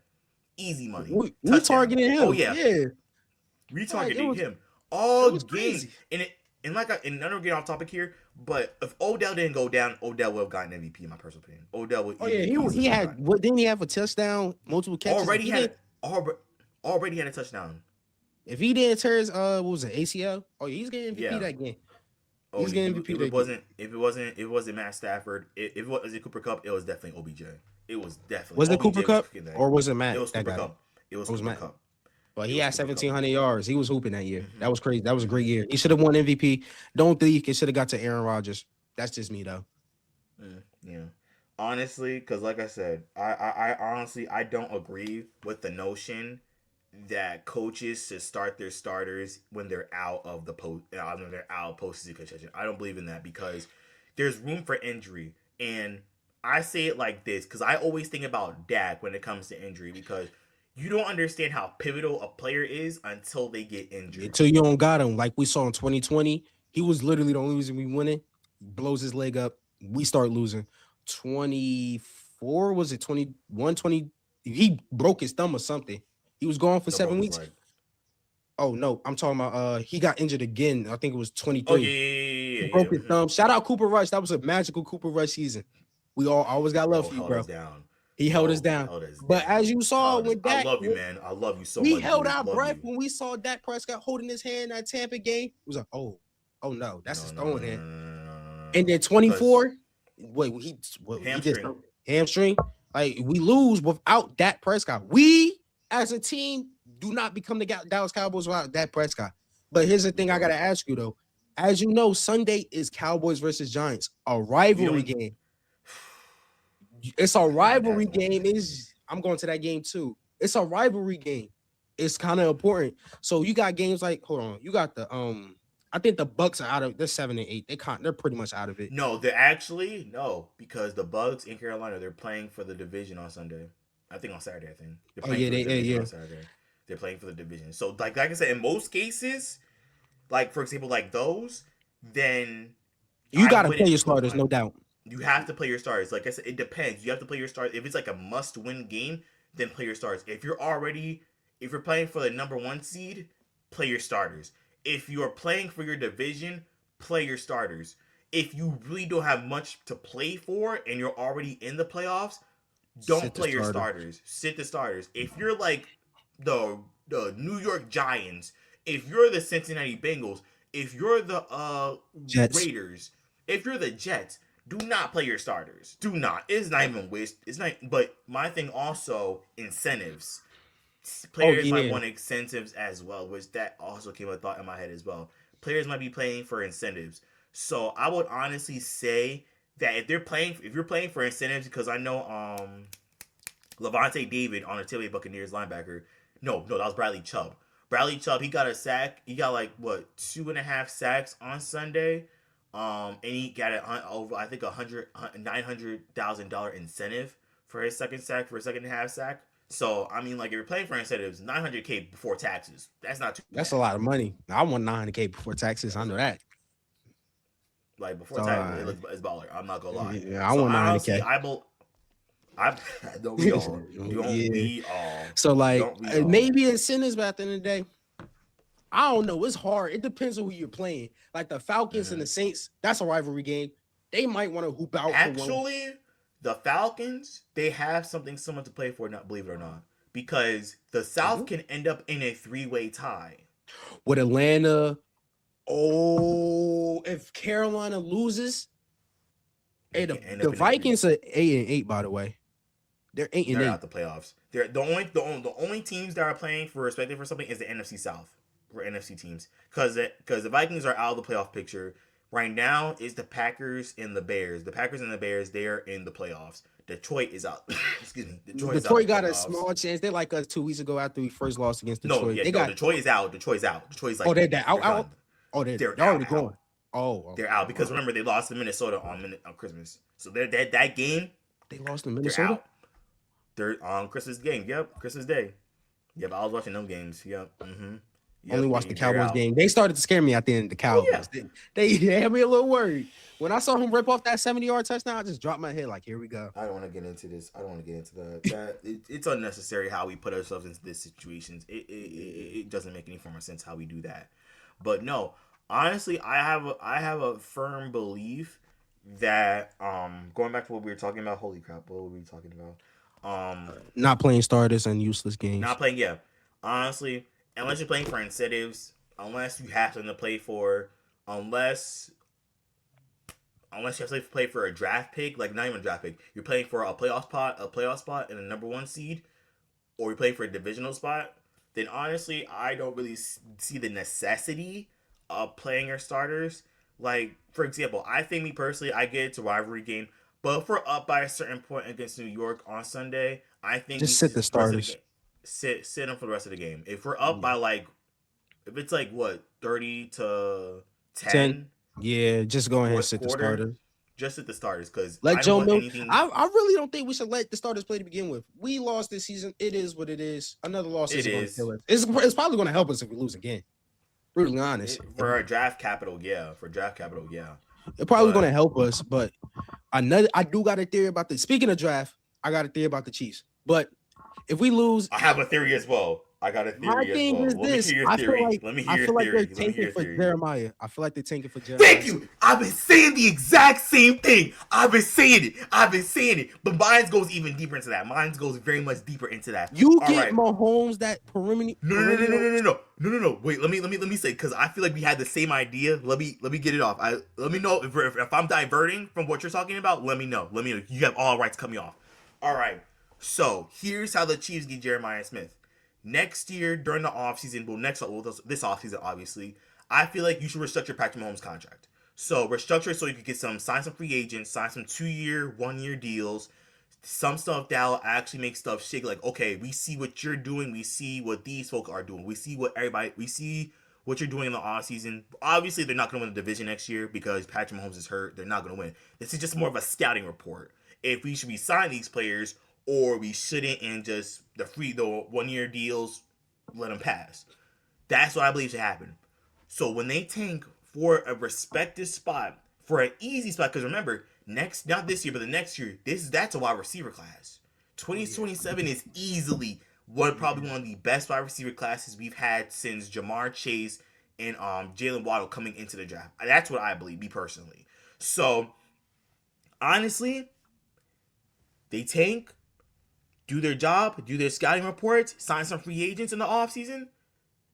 easy money. We targeting him. Oh yeah. Retargeting him all game. And another getting off topic here, but if Odell didn't go down, Odell would have gotten MVP in my personal opinion. Odell would. Oh yeah, he had. What didn't he have a touchdown, multiple catches? Already had a touchdown. If he didn't tear his what was it, ACL? Oh yeah, he's getting MVP that game. He's getting MVP. If it wasn't Matt Stafford, if it was Cooper Kupp, it was definitely OBJ. It was definitely. Was it Cooper Kupp or was it Matt? It was Cooper Kupp. It was Cooper Kupp. But he had 1,700 yards. He was hooping that year. That was crazy. That was a great year. He should have won MVP. Don't think it should have got to Aaron Rodgers. That's just me though. Yeah. Honestly, because like I said, I honestly don't agree with the notion that coaches should start their starters when they're out of the postseason contention. I don't believe in that because there's room for injury, and I say it like this because I always think about Dak when it comes to injury because you don't understand how pivotal a player is until they get injured. Until you don't got him, like we saw in 2020, he was literally the only reason we winning. Blows his leg up, we start losing. 24 was it 21? 20? He broke his thumb or something. He was gone for 7 weeks. Oh no, I'm talking about he got injured again. I think it was 23. Oh yeah. He broke his thumb. Shout out Cooper Rush. That was a magical Cooper Rush season. We all always got love for you, bro. He held us down. But as you saw with Dak, I love you, man. I love you so much. We held our breath when we saw Dak Prescott holding his hand in that Tampa game. It was like, oh no, that's his throwing hand. And then 24, he just hamstring. Like we lose without Dak Prescott. We as a team do not become the Dallas Cowboys without Dak Prescott. But here's the thing I gotta ask you though. As you know, Sunday is Cowboys versus Giants, a rivalry game. It's a rivalry game. I'm going to that game too. It's a rivalry game. It's kind of important. So you got games like, hold on, you got the I think the Bucks are out of. They're 7-8. They're pretty much out of it. No, they're actually because the Bucks in Carolina they're playing for the division on Sunday. I think on Saturday. I think they're playing on Saturday. They're playing for the division. So like I said, in most cases, like for example, like those, then you got to play your starters, no doubt. You have to play your stars. Like I said, it depends. You have to play your stars. If it's like a must-win game, then play your stars. If you're playing for the number 1 seed, play your starters. If you're playing for your division, play your starters. If you really don't have much to play for and you're already in the playoffs, don't play your starters. Sit the starters. If you're like the New York Giants, if you're the Cincinnati Bengals, if you're the Raiders, if you're the Jets, do not play your starters. Do not. It's not even waste. It's not. But my thing also incentives. Players might want incentives as well, which that also came a thought in my head as well. Players might be playing for incentives. So I would honestly say that if you're playing for incentives, because I know Levante David on the Tampa Bay Buccaneers linebacker. No, that was Bradley Chubb. Bradley Chubb, he got a sack. He got 2.5 sacks on Sunday. And he got over I think $900,000 incentive for his second sack, for his second half sack. So I mean, like if you're playing for incentives, $900K before taxes. That's not too bad. That's a lot of money. I want $900K before taxes. I know that. Like before taxes, it's baller. I'm not gonna lie. Yeah, I want $900K. Don't we all? Don't we all? So maybe incentives, but at the end of the day, I don't know. It's hard. It depends on who you're playing. Like the Falcons and Mhm. the Saints, that's a rivalry game. They might want to hoop out for one. Actually, the Falcons, they have something similar to play for, not believe it or not. Because the South can end up in a three-way tie. With Atlanta, if Carolina loses, They hey, can end the up in a three. Vikings are 8-8, by the way. They're 8-8. They're out the playoffs. They're the only teams that are playing for respected for something is the NFC South for NFC teams because the Vikings are out of the playoff picture right now. Is the Packers and the Bears? The Packers and the Bears, they are in the playoffs. Detroit is out. Excuse me. Detroit got a small chance. They're like us 2 weeks ago after we first lost against Detroit. No, yeah, they no, got Detroit is out. Detroit's out. Detroit's like they're out. Done. Oh, they're They're already out. gone. Oh, they're out because remember they lost to Minnesota on Christmas. So they're that game. They lost to They're Minnesota. out. They're on Christmas game. Yep, Christmas Day. Yep, I was watching them games. Yep. Mm-hmm. Yep, Only watched the Cowboys game. They started to scare me at the end of the Cowboys. Yeah. They had me a little worried. When I saw him rip off that 70-yard touchdown, I just dropped my head like, here we go. I don't want to get into this. I don't want to get into that. It's unnecessary how we put ourselves into these situations. It doesn't make any form of sense how we do that. But no, honestly, I have a firm belief that going back to what we were talking about. Holy crap! What were we talking about? Not playing starters and useless games. Not playing. Yeah, honestly, unless you're playing for incentives, unless you have something to play for, unless you have to play for a draft pick, like not even a draft pick, you're playing for a playoff spot and a number one seed, or you're playing for a divisional spot, then honestly, I don't really see the necessity of playing your starters. Like, for example, I think me personally, I get it's a rivalry game, but if we're up by a certain point against New York on Sunday, I think just sit the starters. Sit them for the rest of the game. If we're up by if it's like what 30-10. Yeah, just go ahead and sit the starters. Just sit the starters because let Joe know. I really don't think we should let the starters play to begin with. We lost this season. It is what it is. Another loss isn't going to kill us. It's probably going to help us if we lose again. Brutally honest. For our draft capital, yeah. It's probably going to help us, but I do got a theory about this. Speaking of draft, I got a theory about the Chiefs. But if we lose, I have a theory as well. I got a theory. My thing is this. I feel like they're tanking for Jeremiah. I feel like they're tanking for Jeremiah. Thank you. I've been saying the exact same thing. I've been saying it. But mine goes even deeper into that. Mine goes very much deeper into that. You get Mahomes that perimeter. No. Wait, let me say because I feel like we had the same idea. Let me get it off. Let me know if I'm diverting from what you're talking about. Let me know. You have all right to cut me off. All right. So here's how the Chiefs get Jeremiah Smith. Next year during the offseason, this offseason, obviously, I feel like you should restructure Patrick Mahomes' contract. So restructure it so you can sign some free agents, sign some 2-year, 1-year deals, some stuff that'll actually make stuff shake. Like, okay, we see what you're doing, we see what these folks are doing, we see what you're doing in the offseason. Obviously, they're not going to win the division next year because Patrick Mahomes is hurt. They're not going to win. This is just more of a scouting report. If we should be signing these players or we shouldn't, and just the 1-year deals, let them pass. That's what I believe should happen. So when they tank for a respected spot, for an easy spot, because remember, not this year, but the next year, that's a wide receiver class. 2027 is easily probably one of the best wide receiver classes we've had since Jamar Chase and Jalen Waddle coming into the draft. That's what I believe, me personally. So honestly, they tank, do their job, do their scouting reports, sign some free agents in the offseason,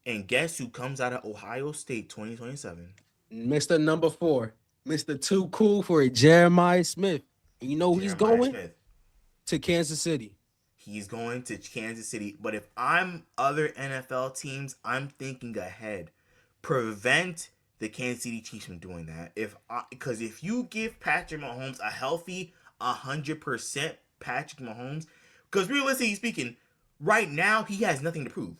and guess who comes out of Ohio State 2027? Mr. Number 4. Mr. Too Cool for it, Jeremiah Smith. And you know who he's going? Smith. To Kansas City. He's going to Kansas City. But if I'm other NFL teams, I'm thinking ahead. Prevent the Kansas City Chiefs from doing that. Because if you give Patrick Mahomes a healthy 100% Patrick Mahomes, because realistically speaking, right now, he has nothing to prove.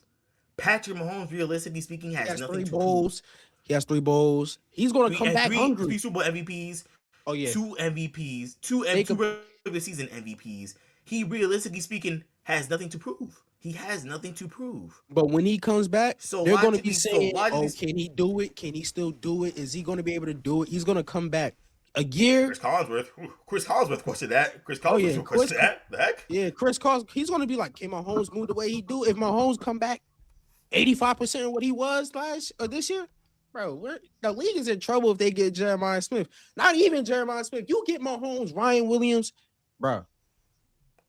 Patrick Mahomes, realistically speaking, has nothing to prove. He has 3 bowls. He's going to come back hungry. 3 Super Bowl MVPs. Oh, yeah. 2 MVPs. 2 regular season MVPs. He, realistically speaking, has nothing to prove. He has nothing to prove. But when he comes back, they're going to be saying, can he do it? Can he still do it? Is he going to be able to do it? He's going to come back. A year. Chris Collinsworth questioned that. Questioned that. The heck? Yeah, Chris Collinsworth. He's going to be like, can Mahomes move the way he do? If Mahomes come back, 85% of what he was this year, bro. The league is in trouble if they get Jeremiah Smith. Not even Jeremiah Smith. You get Mahomes, Ryan Williams, bro.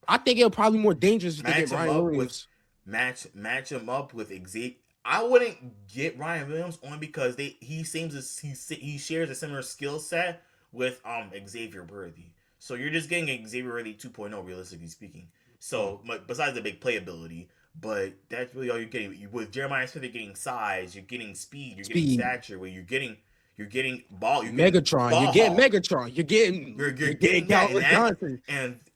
I think it'll probably be more dangerous if they get Match him Ryan up with Williams. match him up with Xavier. I wouldn't get Ryan Williams only because he seems he shares a similar skill set with Xavier Worthy. So you're just getting Xavier Worthy 2.0 realistically speaking. So besides the big playability, but that's really all you're getting. With Jeremiah Smith, you're getting size, you're getting speed, you're getting stature. Where you're getting ball, you're getting Megatron. ball You're getting hog. Megatron. You're getting that, Calvin Johnson.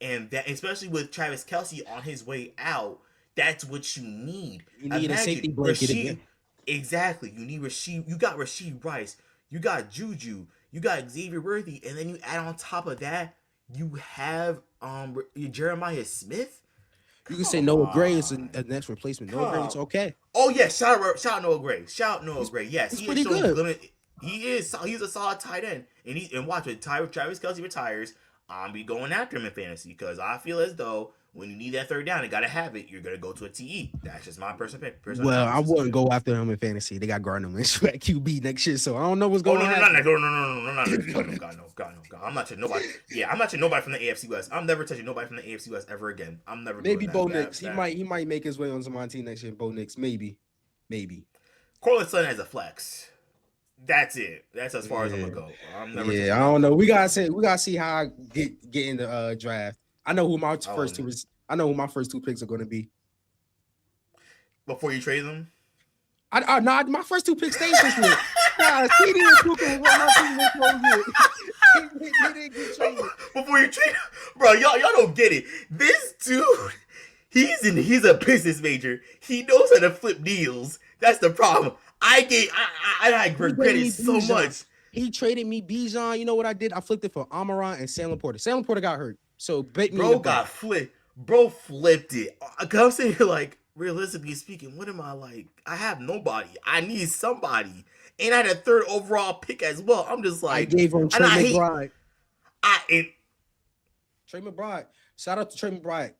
and that, especially with Travis Kelce on his way out, that's what you need. You need a safety blanket again. Exactly. You need Rasheed. You got Rasheed Rice. You got Juju. You got Xavier Worthy, and then you add on top of that, you have Jeremiah Smith. You can say Noah Gray is a next replacement. Noah Gray is okay. Oh yeah, shout out Noah Gray. Shout out Noah Gray. Yes, he's pretty good. He's a solid tight end, and watch it. Travis Kelce retires, I'm be going after him in fantasy because I feel as though when you need that third down and gotta have it, you're gonna go to a TE. That's just my personal pick. Well, I wouldn't go after him in fantasy. They got Gardner Minshew at QB next year, so I don't know what's going on. No, God, no. I'm not touching nobody. Yeah, I'm not touching nobody from the AFC West. I'm never touching nobody from the AFC West ever again. I'm never. Maybe Bo Nix. He might make his way onto my team next year. Bo Nix, maybe. Cortland Sutton as a flex. That's it. That's as far as I'm gonna go. I don't know. We gotta see how I get in the draft. I know who my first two is. I know who my first two picks are going to be. Before you trade them? My first two picks stay this year. CD and Puka was my team this whole year. He didn't get traded. Before you trade, bro, y'all don't get it. This dude, he's a business major. He knows how to flip deals. That's the problem. I regret it so much. He traded me Bijan. You know what I did? I flipped it for Amaron and Sam Laporta. Sam Laporta got hurt, so bet me. Bro got flipped. Bro flipped it. I'm sitting here like, realistically speaking, what am I like? I have nobody. I need somebody, and I had a third overall pick as well. I'm just like, I gave him Trey McBride. Trey McBride. Shout out to Trey McBride.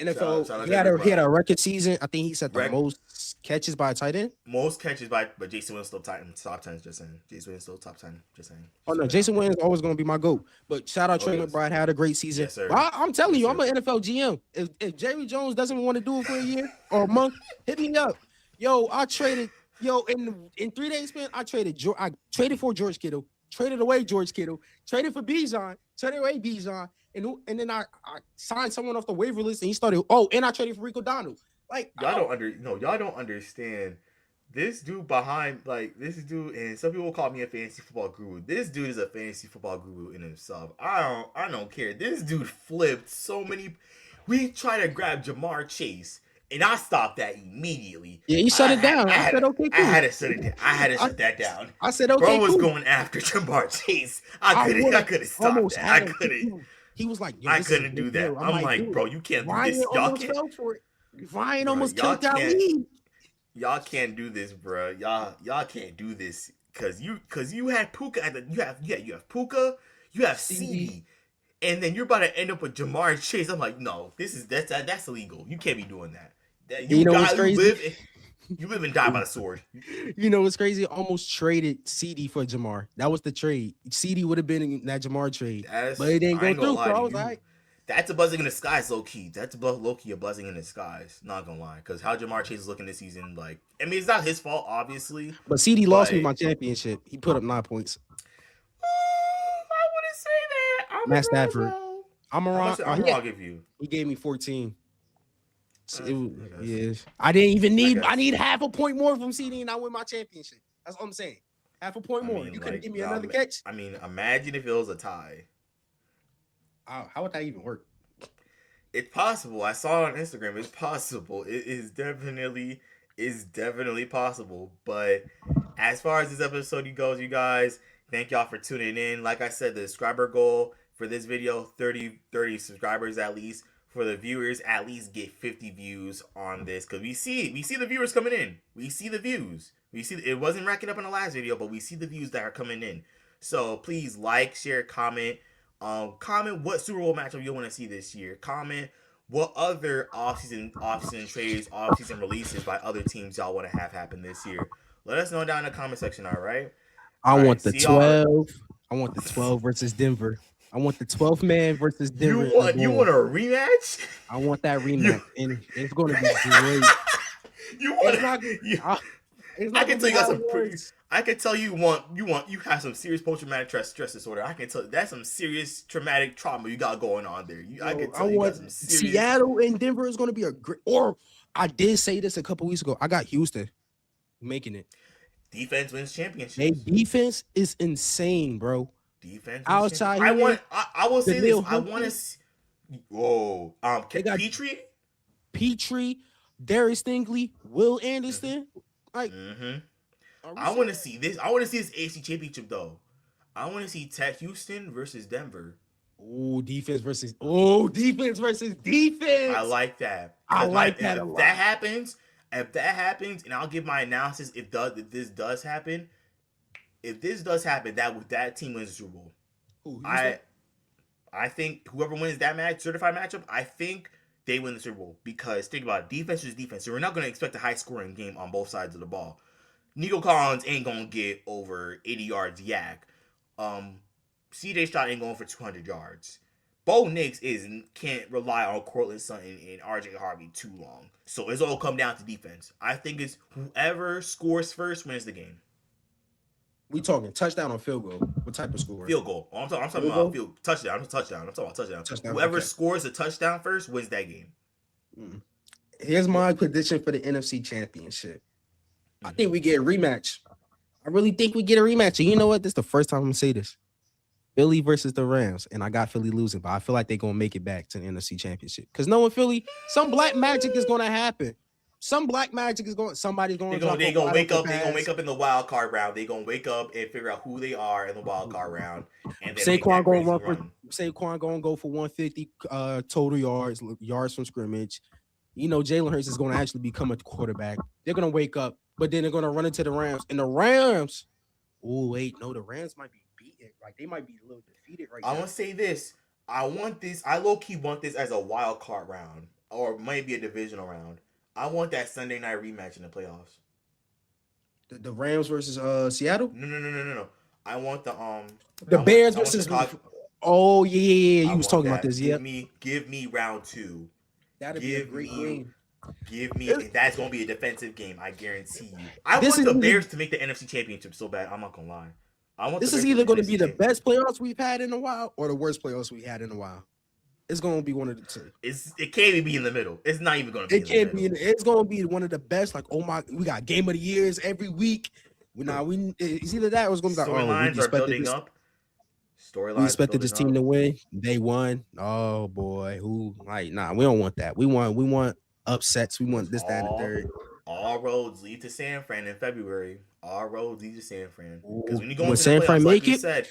NFL. Shout he had a record season. I think he set the most catches by a tight end. Most catches but Jason Witten still top 10. Just saying. Jason Witten still top 10. Just saying. Oh no, Jason Witten is always going to be my GOAT. But shout out Trey McBride, had a great season. Yes, sir. I'm telling you, I'm an NFL GM. If Jerry Jones doesn't want to do it for a year or a month, hit me up. I traded. In 3 days span, I traded for George Kittle, traded away George Kittle, traded for Bijan, traded away Bijan. And then I signed someone off the waiver list, and he started. Oh, and I traded for Rico Donald. Like y'all don't understand. This dude and some people call me a fantasy football guru. This dude is a fantasy football guru in himself. I don't care. This dude flipped so many. We tried to grab Jamar Chase, and I stopped that immediately. Yeah, he shut it down. I said, okay, cool. I had to shut that down. I said, okay, bro was going after Jamar Chase. I couldn't stop that. I couldn't. He was like, I couldn't do that. I'm like, bro, you can't do this. Y'all can't. Ryan almost killed that lead. Y'all can't do this, bro. Y'all can't do this because you had Puka you have Puka, you have CD, and then you're about to end up with Jamar Chase. I'm like, no, that's illegal. You can't be doing that. You know what's crazy? You live and die by the sword. You know what's crazy? Almost traded CD for Jamar. That was the trade. CD would have been in that Jamar trade, but it didn't go through. So I was like, that's a blessing in disguise, low key. That's low key a blessing in disguise. Not gonna lie, because how Jamar Chase is looking this season, like, I mean, it's not his fault, obviously. But CD lost me my championship. He put up 9 points. I wouldn't say that. Matt Stafford. I'll give you. He gave me 14. I didn't even need. I need half a point more from CD, and I win my championship. That's what I'm saying. Half a point more. You couldn't give me another catch. I mean, imagine if it was a tie. How would that even work? It's possible. I saw it on Instagram. It's possible. It is definitely possible. But as far as this episode goes, you guys, thank y'all for tuning in. Like I said, the subscriber goal for this video, 30 subscribers at least. For the viewers, at least get 50 views on this, because we see the viewers coming in. We see the views. We see it wasn't racking up in the last video, but we see the views that are coming in. So please like, share, comment. Comment what Super Bowl matchup you want to see this year. Comment what other offseason trades, offseason releases by other teams y'all want to have happen this year? Let us know down in the comment section. All right. I All right. want the See y'all. 12. I want the 12 versus Denver. I want the 12th man versus Denver in the You game. want a rematch? I want that rematch, and it's going to be great. You want? It's not. You, It's I not can going to tell be you got how some it pretty. was. I can tell you have some serious post traumatic stress disorder. I can tell that's some serious traumatic trauma you got going on there. I can I tell you got want some serious Seattle and Denver is going to be a great. Or I did say this a couple weeks ago. I got Houston making it. defense wins Their championships. defense is insane, bro. Defense wins championships. Outside here, I will say this. Daniil I want Hunter, to. Whoa. they got Petrie. Petrie, Darius Stingley, Will Anderson. Like, Mm-hmm. are we I want to serious? see this. I want to see this AFC championship though. I want to see Tech Houston versus Denver. Defense versus I defense. like that. I Cause like that a if lot. that happens, and I'll give my analysis if this does happen. If this does happen, that team wins the Super Bowl. Who, Houston? I think whoever wins that certified matchup, I think they win the Super Bowl because think about it, defense is defense. So we're not going to expect a high scoring game on both sides of the ball. Nico Collins ain't gonna get over 80 yards yak. CJ Stroud ain't going for 200 yards. Bo Nix can't rely on Cortland Sutton and RJ Harvey too long. So it's all come down to defense. I think it's whoever scores first wins the game. We talking touchdown or field goal? What type of score? Field goal. I'm talking Field about goal? touchdown. I'm talking about touchdown. Touchdown. Whoever Okay. scores a touchdown first wins that game. Here's my prediction for the NFC Championship. I think we get a rematch. I really think we get a rematch. And you know what? This is the first time I'm gonna say this. Philly versus the Rams, and I got Philly losing, but I feel like they're gonna make it back to the NFC Championship. Because knowing Philly, some black magic is gonna happen. Somebody's gonna drop They a gonna wide wake open up. They gonna pass. wake up in the wild card round. They gonna wake up and figure out who they are in the wild card round, and then make Saquon that gonna crazy run for run. Saquon gonna go for 150 total yards from scrimmage. You know, Jalen Hurts is gonna actually become a quarterback. They're gonna wake up, but then they're gonna run into the Rams. And the Rams, oh wait, no, the Rams might be beaten. Like they might be a little defeated right I now. want to say this. I want this. I low key want this as a wild card round, or maybe a divisional round. I want that Sunday night rematch in the playoffs. The Rams versus Seattle. No. I want the The Bears I want versus. Chicago. Oh yeah. I You was want talking about that. this, yeah. Give me round two. That'd be a great game. Give me, and that's gonna be a defensive game. I guarantee you. I This want is the either, Bears to make the NFC Championship so bad. I'm not gonna lie. I want this the is Bears either to going make to the be NFC the Championship. best playoffs we've had in a while or the worst playoffs we had in a while. It's going to be one of the two. It can't even be in the middle. It's not even gonna be It in the can't middle. be. It's going to be one of the best. Like, oh my, we got game of the years every week. It's either that or it's going to be like, oh, Storylines are building up. we Storylines are expected this building team up. to win. They won. Oh boy, we don't want that. We want upsets. We want this, that, and the third. All roads lead to San Fran in February. All roads lead to San Fran. Because Ooh, when you go when into the San Fran playoffs, like make we it, said,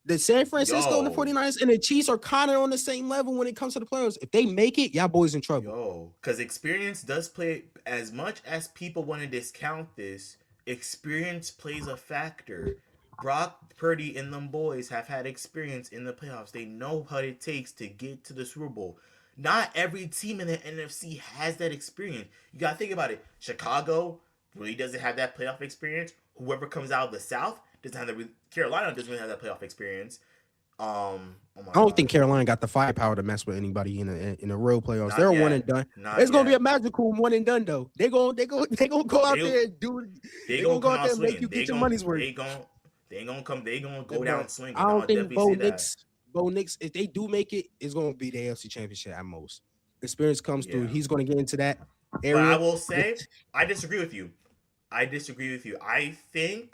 the San Francisco and the yo, 49ers and the Chiefs are kind of on the same level when it comes to the playoffs. If they make it, y'all boys in trouble. because experience does play as much as people want to discount this. Experience plays a factor. Brock Purdy and them boys have had experience in the playoffs. They know what it takes to get to the Super Bowl. Not every team in the NFC has that experience. You gotta think about it. Chicago really doesn't have that playoff experience. Whoever comes out of the South doesn't have the. Carolina doesn't really have that playoff experience. Oh my I don't God. think Carolina got the firepower to mess with anybody in the real playoffs. Not They're yet. one and done. Not It's gonna be yet. a magical one and done though. They gonna go out there and do. They They gonna gonna go come out out there and make swinging. you get your money's worth. They gonna go down But swinging. I don't I'll think definitely say that. Bo Nix, if they do make it, it's gonna be the AFC Championship at most. Experience comes through. He's gonna get into that area. But I will say, I disagree with you. I think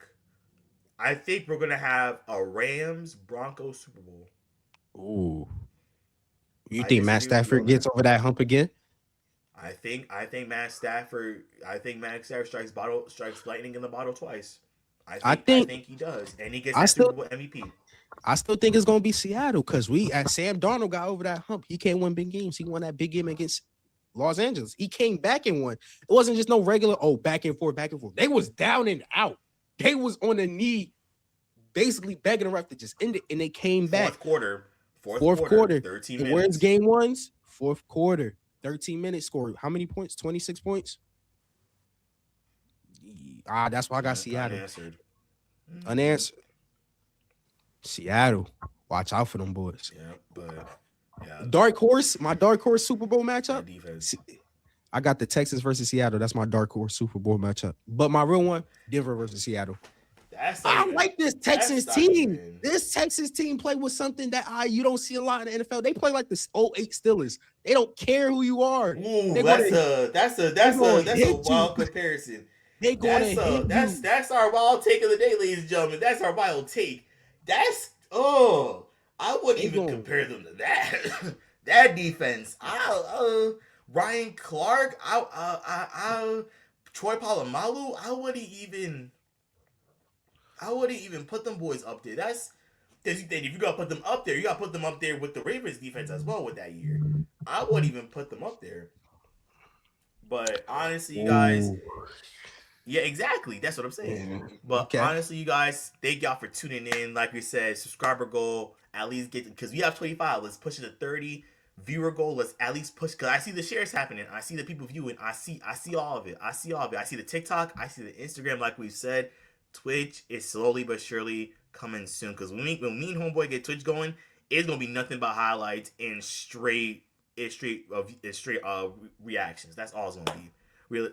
we're gonna have a Rams Broncos Super Bowl. Ooh. You I think Matt disagree with you Stafford on gets that. over that hump again? I think Matt Stafford strikes lightning in the bottle twice. I think he does, and he gets that Super Bowl MVP. I still think it's gonna be Seattle because Sam Darnold got over that hump. He can't win big games. He won that big game against Los Angeles. He came back and won. It wasn't just no regular back and forth. They was down and out. They was on the knee, basically begging the ref to just end it, and they came back. Fourth quarter, 13 and where's minutes. game ones? fourth quarter, 13 minutes score. How many points? 26 points. That's why I got Seattle. Unanswered. Unanswered. Seattle. Watch out for them boys. Yeah, but yeah. My dark horse Super Bowl matchup. Defense. I got the Texans versus Seattle. That's my dark horse Super Bowl matchup. But my real one, Denver versus Seattle. I like this Texans team. This Texas team play with something that you don't see a lot in the NFL. They play like the 08 Steelers. They don't care who you are. Ooh, that's a wild comparison. That's our wild take of the day, ladies and gentlemen. That's our wild take. I wouldn't even compare them to that. That defense. Ryan Clark. Troy Polamalu. I wouldn't even put them boys up there. That's because if you gotta put them up there, you gotta put them up there with the Ravens defense as well with that year. I wouldn't even put them up there. But honestly, you guys, yeah, exactly. That's what I'm saying. But honestly, you guys, thank y'all for tuning in. Like we said, subscriber goal, at least get, because we have 25. Let's push it to 30. Viewer goal, let's at least push, because I see the shares happening. I see the people viewing. I see all of it. I see the TikTok. I see the Instagram, like we said. Twitch is slowly but surely coming soon, because when me and Homeboy get Twitch going, it's gonna be nothing but highlights and straight reactions. That's all it's gonna be. Really,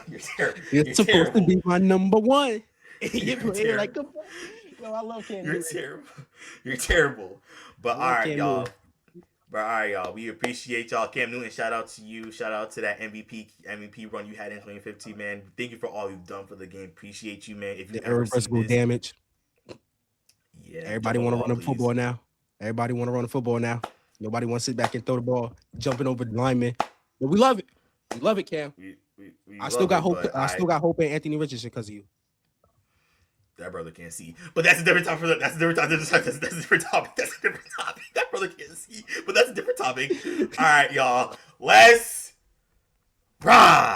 you're terrible. You're supposed terrible. To be my number one. You're playing like a. Yo, I love Cam. You're terrible. You're terrible. But all right, y'all. We appreciate y'all. Cam Newton, shout out to you. Shout out to that MVP run you had in 2015, man. Thank you for all you've done for the game. Appreciate you, man. If you irreversible damage. Yeah. Everybody want to run the football now. Everybody want to run the football now. Nobody wants to sit back and throw the ball, jumping over the linemen. But we love it. We love it, Cam. I still got hope. I still got hope in Anthony Richardson because of you. That brother can't see, but that's a different topic. That's a different topic. That brother can't see, but that's a different topic. All right, y'all. Let's ride.